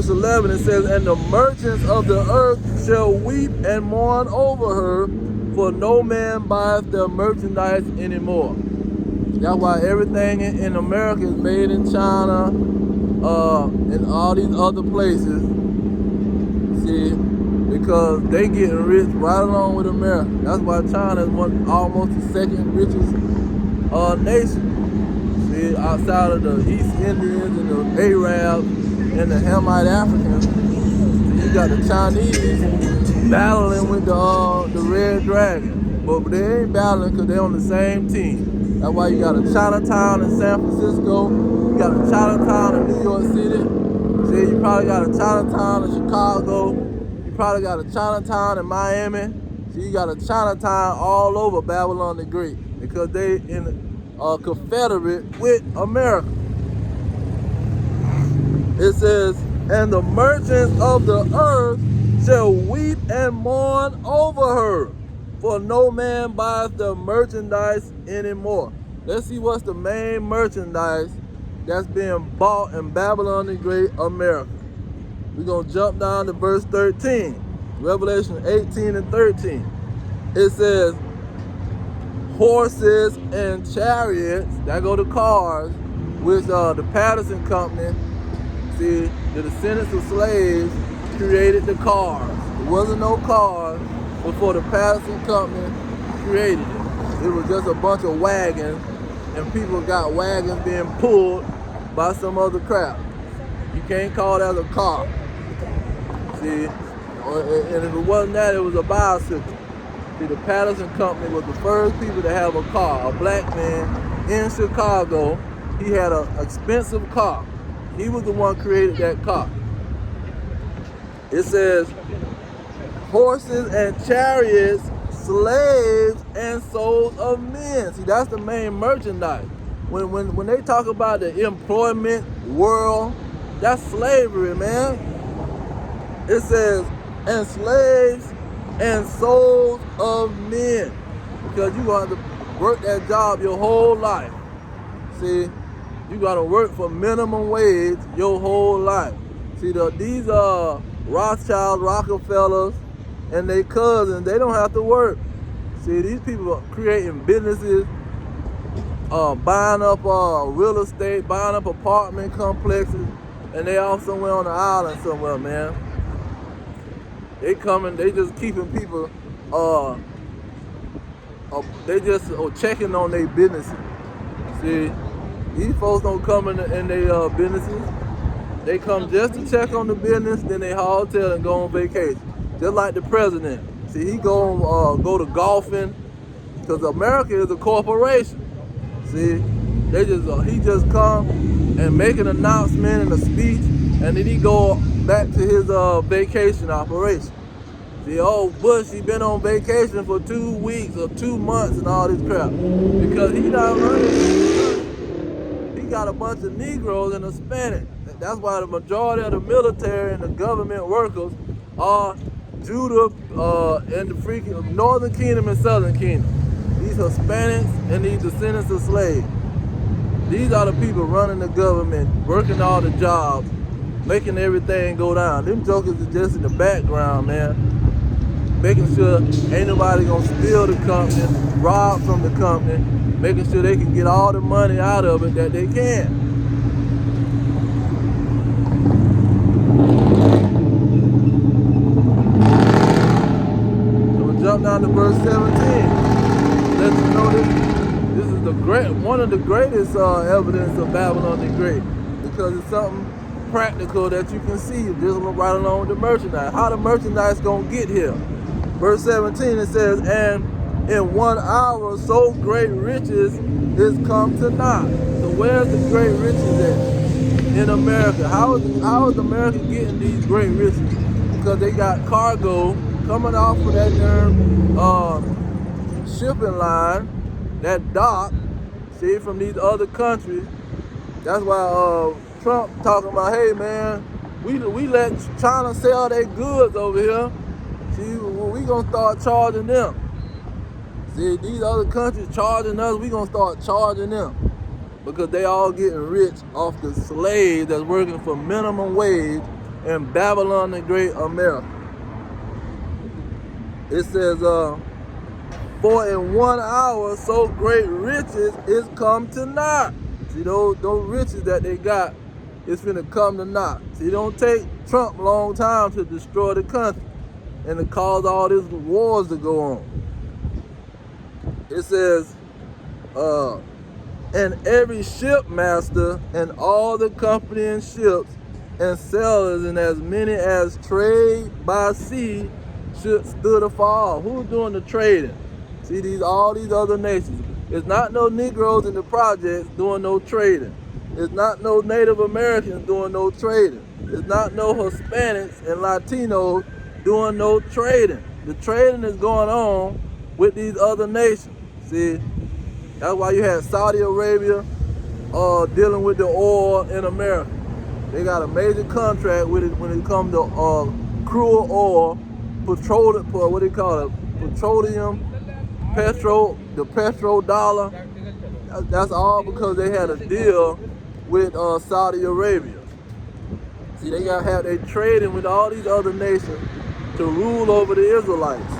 11, it says, and the merchants of the earth shall weep and mourn over her, for no man buyeth their merchandise anymore. That's why everything in America is made in China, and all these other places. See, because they getting rich right along with America. That's why China is almost the second richest nation. See, outside of the East Indians and the Arabs and the Hamite Africans, so you got the Chinese battling with the Red Dragon. But they ain't battling because they're on the same team. That's why you got a Chinatown in San Francisco, you got a Chinatown in New York City. See, you probably got a Chinatown in Chicago, you probably got a Chinatown in Miami. See, you got a Chinatown all over Babylon the Great because they in confederate with America. It says, and the merchants of the earth shall weep and mourn over her, for no man buyeth the merchandise anymore. Let's see what's the main merchandise that's being bought in Babylon the Great America. We're going to jump down to verse 13. Revelation 18 and 13. It says, horses and chariots, that go to cars, which the Patterson Company, see, the descendants of slaves created the cars. There wasn't no cars before the Patterson Company created it. It was just a bunch of wagons, and people got wagons being pulled by some other crap. You can't call that a car. See, and if it wasn't that, it was a bicycle. See, the Patterson Company was the first people to have a car. A black man in Chicago, he had an expensive car. He was the one who created that car. It says, horses and chariots, slaves and souls of men. See, that's the main merchandise. When they talk about the employment world, that's slavery, man. It says, and slaves and souls of men. Because you're going to have to work that job your whole life. See, you got to work for minimum wage your whole life. See, these Rothschilds, Rockefellers, and their cousins, they don't have to work. See, these people are creating businesses, buying up real estate, buying up apartment complexes, and they all somewhere on the island somewhere, man. They coming, they just keeping people, they just checking on their businesses. See, these folks don't come in their businesses. They come just to check on the business, then they haul tail and go on vacation. Just like the president. See, he go to golfing, because America is a corporation. See, he just come and make an announcement and a speech, and then he go back to his vacation operation. See, Bush, he been on vacation for 2 weeks or 2 months and all this crap, because he not running. He got a bunch of Negroes and Hispanics. That's why the majority of the military and the government workers are Judah and the freaking Northern Kingdom and Southern Kingdom. These Hispanics and these descendants of slaves. These are the people running the government, working all the jobs, making everything go down. Them jokers are just in the background, man. Making sure ain't nobody gonna steal the company, rob from the company, making sure they can get all the money out of it that they can. Jump down to verse 17. Let you know this is one of the greatest evidence of Babylon the Great, because it's something practical that you can see just right along with the merchandise. How the merchandise gonna get here? Verse 17, it says, and in 1 hour so great riches is come to naught. So where's the great riches at in America? How is America getting these great riches? Because they got cargo coming off of that shipping line, that dock, see, from these other countries. That's why Trump talking about, hey man, We let China sell their goods over here. See, we gonna start charging them. See, these other countries charging us, we gonna start charging them. Because they all getting rich off the slaves that's working for minimum wage in Babylon the Great America. It says, for in 1 hour so great riches is come to naught. See, those riches that they got, it's finna come to naught. See, it don't take Trump a long time to destroy the country and to cause all these wars to go on. It says, and every shipmaster and all the company in ships and sailors and as many as trade by sea should stood afar. Who's doing the trading? See, all these other nations. It's not no Negroes in the projects doing no trading. It's not no Native Americans doing no trading. It's not no Hispanics and Latinos doing no trading. The trading is going on with these other nations. See, that's why you had Saudi Arabia dealing with the oil in America. They got a major contract with it when it comes to crude oil, petroleum, what do you call it? Petroleum, the petrodollar. That's all because they had a deal with Saudi Arabia. See, they got to have their trading with all these other nations to rule over the Israelites.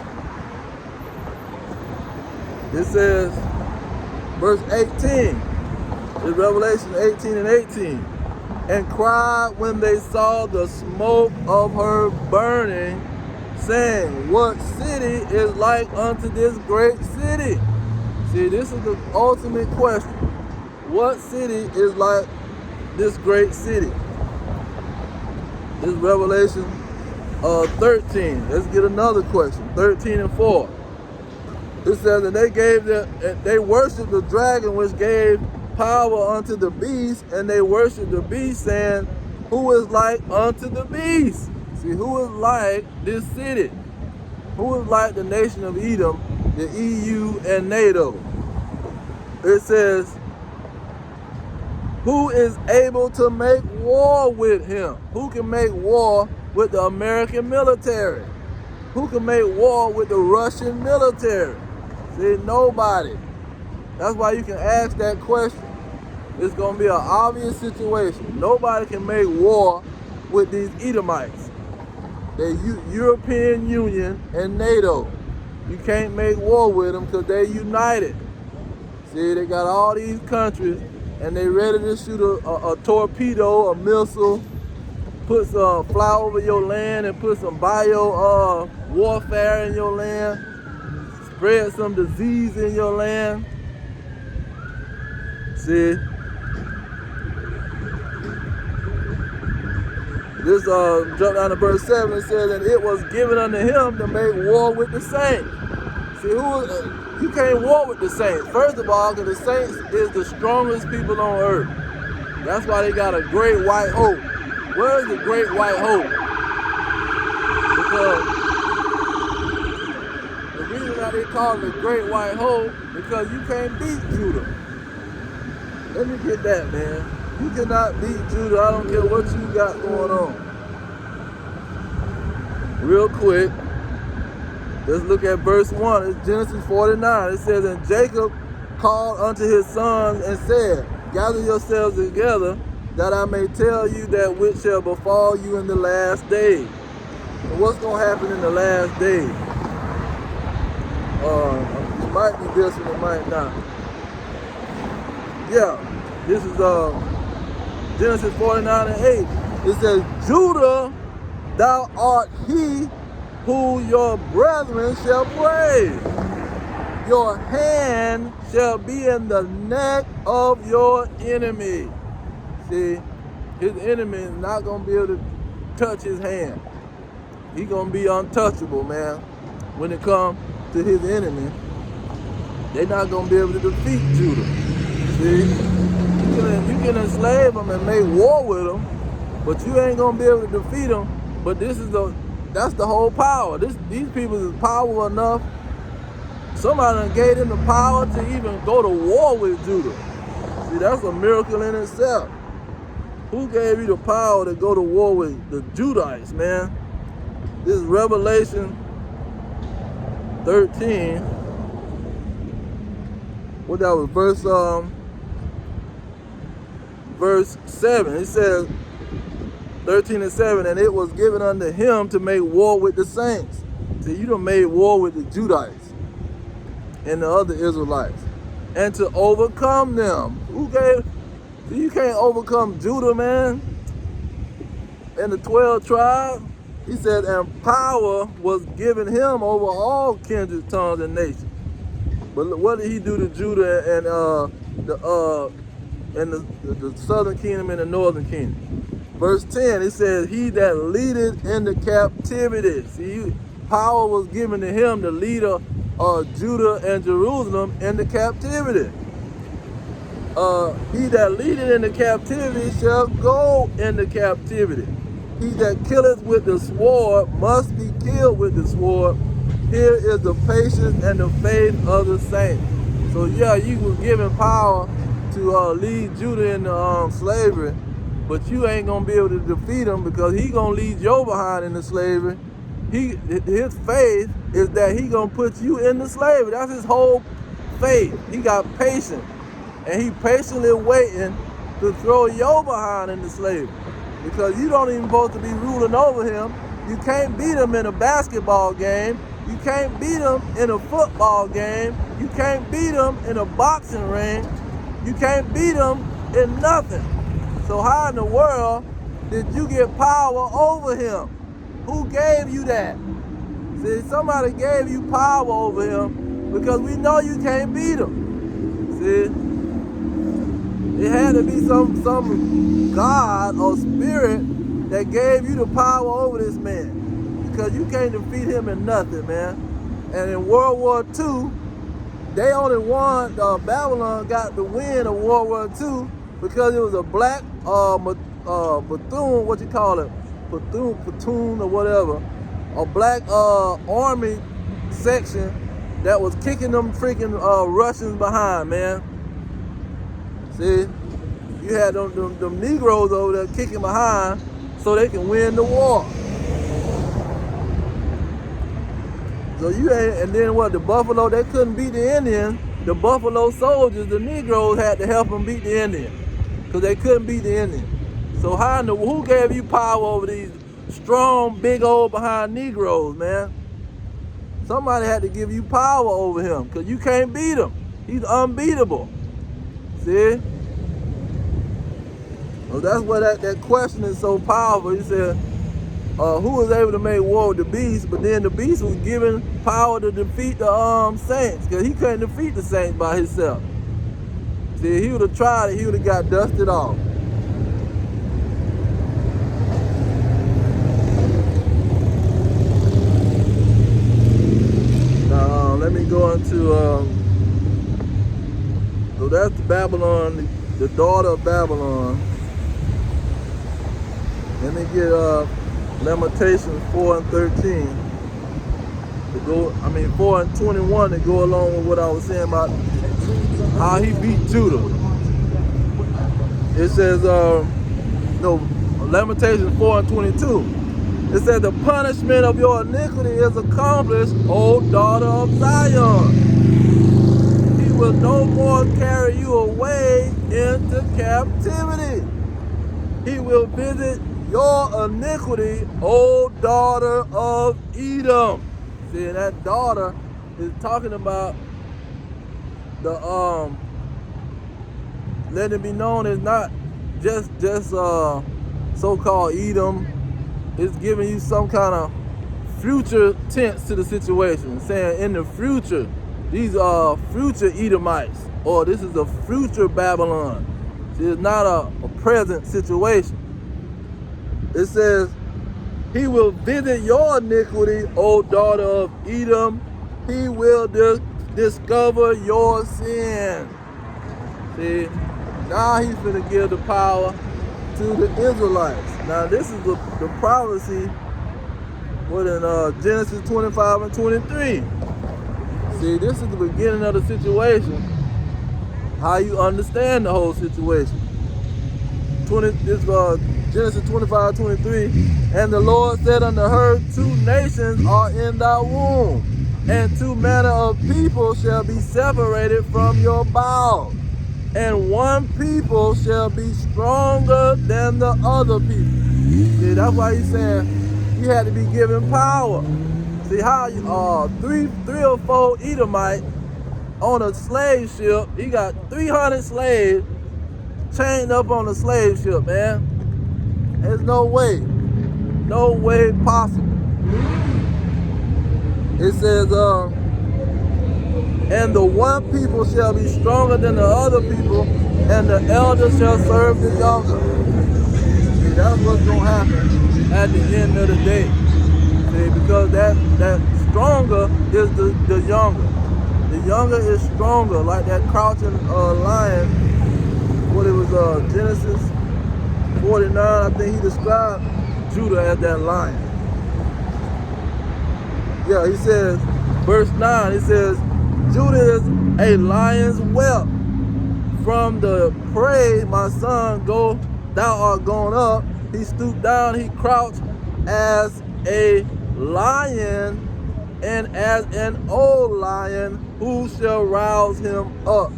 It says, verse 18, in Revelation 18 and 18, and cried when they saw the smoke of her burning, saying, what city is like unto this great city? See, this is the ultimate question. What city is like this great city? This is Revelation 13. Let's get another question. 13 and 4. It says, and they worshiped the dragon which gave power unto the beast, and they worshiped the beast, saying, who is like unto the beast? See, who is like this city? Who is like the nation of Edom, the EU, and NATO? It says, who is able to make war with him? Who can make war with the American military? Who can make war with the Russian military? See, nobody. That's why you can ask that question. It's going to be an obvious situation. Nobody can make war with these Edomites. They're European Union and NATO. You can't make war with them because they're united. See, they got all these countries and they ready to shoot a torpedo, a missile, fly over your land and put some bio warfare in your land, spread some disease in your land. See, this jump down to verse 7. It says, and it was given unto him to make war with the saints. See, you can't war with the saints. First of all, because the saints is the strongest people on earth. That's why they got a great white hope. Where is the great white hope? Because the reason why they call it the great white hope, because you can't beat Judah. Let me get that, man. You cannot beat Judah. I don't care what you got going on. Real quick, let's look at verse 1. It's Genesis 49. It says, and Jacob called unto his sons and said, gather yourselves together, that I may tell you that which shall befall you in the last days. And what's going to happen in the last days? It might be this one, it might not. Yeah, this is Genesis 49 and 8. It says, Judah, thou art he who your brethren shall praise. Your hand shall be in the neck of your enemy. See, his enemy is not going to be able to touch his hand. He's going to be untouchable, man. When it comes to his enemy, they're not going to be able to defeat Judah. See, you can enslave them and make war with them, but you ain't going to be able to defeat them. But that's the whole power. These people is powerful enough. Somebody done gave them the power to even go to war with Judah. See, that's a miracle in itself. Who gave you the power to go to war with the Judites, man? This is Revelation 13. What that was, verse 7. It says 13 and 7, and it was given unto him to make war with the saints. See, you done made war with the Judites and the other Israelites, and to overcome them. Who gave? See, you can't overcome Judah, man, and the 12 tribes. He said, and power was given him over all kindred, tongues, and nations. But what did he do to Judah and the southern kingdom and the northern kingdom? Verse 10, it says, he that leadeth in the captivity. See, power was given to him, the leader of Judah and Jerusalem, in the captivity. He that leadeth in the captivity shall go into captivity. He that killeth with the sword must be killed with the sword. Here is the patience and the faith of the saints. So yeah, you were given power to lead Judah into slavery, but you ain't gonna be able to defeat him because he gonna lead your behind into slavery. His faith is that he gonna put you into slavery. That's his whole faith. He got patience, and he patiently waiting to throw your behind into slavery because you don't even supposed to be ruling over him. You can't beat him in a basketball game. You can't beat him in a football game. You can't beat him in a boxing ring. You can't beat him in nothing. So how in the world did you get power over him? Who gave you that? See, somebody gave you power over him because we know you can't beat him. See, it had to be some God or spirit that gave you the power over this man. Because you can't defeat him in nothing, man. And in World War II, they only won, Babylon got the win of World War II because it was a black platoon, what you call it? Platoon or whatever. A black army section that was kicking them freaking Russians behind, man. See? You had them Negroes over there kicking behind so they can win the war. So you ain't, and then what, the Buffalo, they couldn't beat the Indians. The Buffalo soldiers, the Negroes, had to help them beat the Indians because they couldn't beat the Indians. So who gave you power over these strong, big old behind Negroes, man? Somebody had to give you power over him because you can't beat him. He's unbeatable. See? So that's why that question is so powerful. He said, who was able to make war with the beast, but then the beast was given power to defeat the saints, because he couldn't defeat the saints by himself. See, he would have tried it, he would have got dusted off. Now, let me go into, so that's Babylon, the daughter of Babylon. Let me get Lamentations 4 and 13 to go, 4 and 21 to go along with what I was saying about how he beat Judah. It says, Lamentations 4 and 22. It says, the punishment of your iniquity is accomplished, O daughter of Zion. He will no more carry you away into captivity. He will visit your iniquity, O daughter of Edom. See, that daughter is talking about the let it be known it's not just so-called Edom. It's giving you some kind of future tense to the situation, saying in the future, these are future Edomites, or this is a future Babylon. See, it's not a present situation. It says, he will visit your iniquity, O daughter of Edom. He will discover your sin. See, now he's going to give the power to the Israelites. Now this is the prophecy in Genesis 25 and 23. See, this is the beginning of the situation, how you understand the whole situation. Genesis 25:23. And the Lord said unto her, 2 nations are in thy womb, and 2 manner of people shall be separated from your bowels, and one people shall be stronger than the other people. See, that's why he's saying he had to be given power. See how three or four Edomite on a slave ship, he got 300 slaves chained up on a slave ship, man. There's no way possible. It says, and the one people shall be stronger than the other people, and the elder shall serve the younger. See, that's what's gonna happen at the end of the day. See, because that stronger is the younger. The younger is stronger, like that crouching lion. What it was, Genesis 49, I think he described Judah as that lion. Yeah, he says, verse 9, he says, Judah is a lion's whelp. From the prey, my son, thou art gone up. He stooped down, he crouched as a lion, and as an old lion, who shall rouse him up?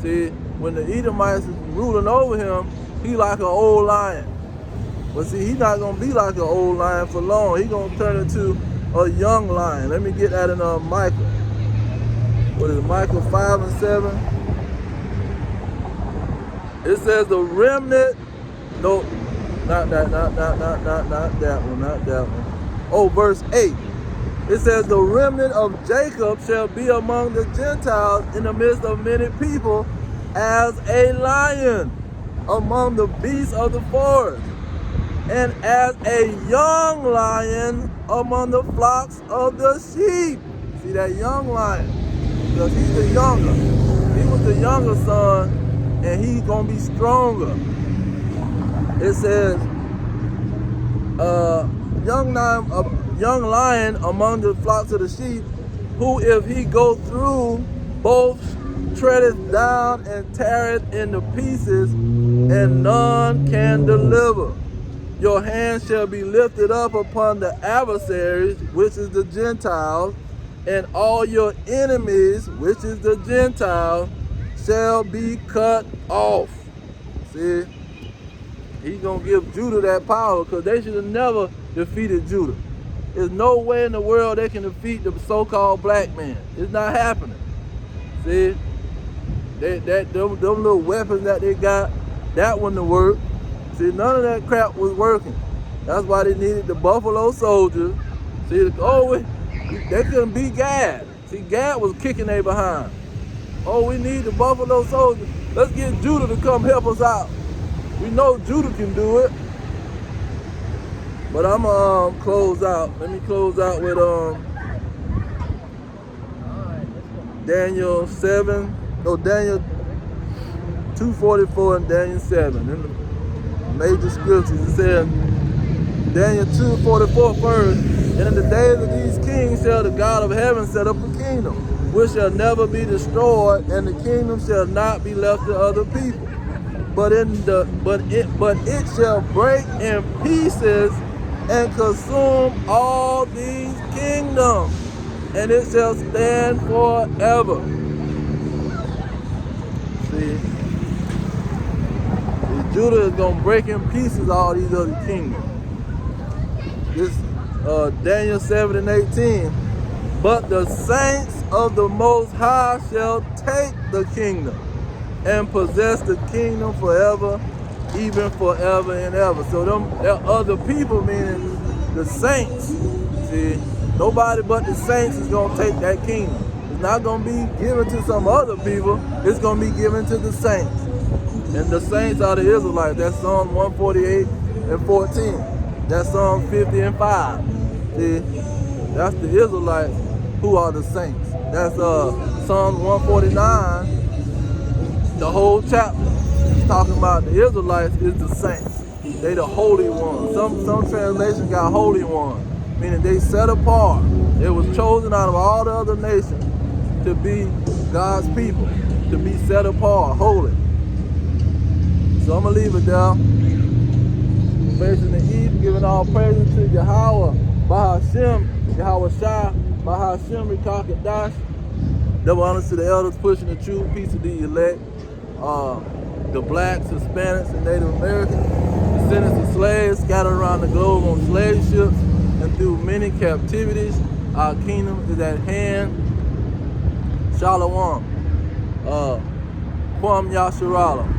See, when the Edomites is ruling over him, he like an old lion. But see, he's not going to be like an old lion for long. He's going to turn into a young lion. Let me get that in Micah. What is it, Micah 5:7? It says the remnant, no, not that one. Oh, verse 8. It says the remnant of Jacob shall be among the Gentiles in the midst of many people, as a lion among the beasts of the forest, and as a young lion among the flocks of the sheep. See that young lion, because he's the younger. He was the younger son, and he's gonna be stronger. It says, young lion among the flocks of the sheep, who if he go through, both treadeth down and teareth into pieces, and none can deliver. Your hand shall be lifted up upon the adversaries, which is the Gentiles, and all your enemies, which is the Gentiles, shall be cut off. See, he's going to give Judah that power, because they should have never defeated Judah. There's no way in the world they can defeat the so-called black man. It's not happening. See, them little weapons that they got, that wouldn't work. See, none of that crap was working. That's why they needed the Buffalo Soldiers. See, they couldn't beat Gad. See, Gad was kicking their behind. Oh, we need the Buffalo Soldiers. Let's get Judah to come help us out. We know Judah can do it. But I'm gonna close out. Let me close out with Daniel 2:44 and Daniel 7. In the major scriptures, it says, Daniel 2:44 first, and in the days of these kings shall the God of heaven set up a kingdom, which shall never be destroyed, and the kingdom shall not be left to other people. But it shall break in pieces and consume all these kingdoms, and it shall stand forever. See, Judah is going to break in pieces all these other kingdoms. This Daniel 7:18. But the saints of the Most High shall take the kingdom and possess the kingdom forever, even forever and ever. So them other people, meaning the saints. See, nobody but the saints is going to take that kingdom. It's not going to be given to some other people. It's going to be given to the saints. And the saints are the Israelites. That's Psalm 148 and 14. That's Psalm 50 and 5. See, that's the Israelites who are the saints. That's Psalm 149, the whole chapter. It's talking about the Israelites is the saints. They the holy ones. Some translations got holy ones, meaning they set apart. They was chosen out of all the other nations to be God's people, to be set apart, holy. So I'm going to leave it there. Facing the east, giving all praises to Yahweh, Bahashem, Yahweh Shai, Bahashem, Rikak and Dash. Double honors to the elders pushing the truth, peace to the elect, the blacks, Hispanics, and Native Americans, descendants of slaves scattered around the globe on slave ships and through many captivities. Our kingdom is at hand. Shalom. Kwam Yasharala.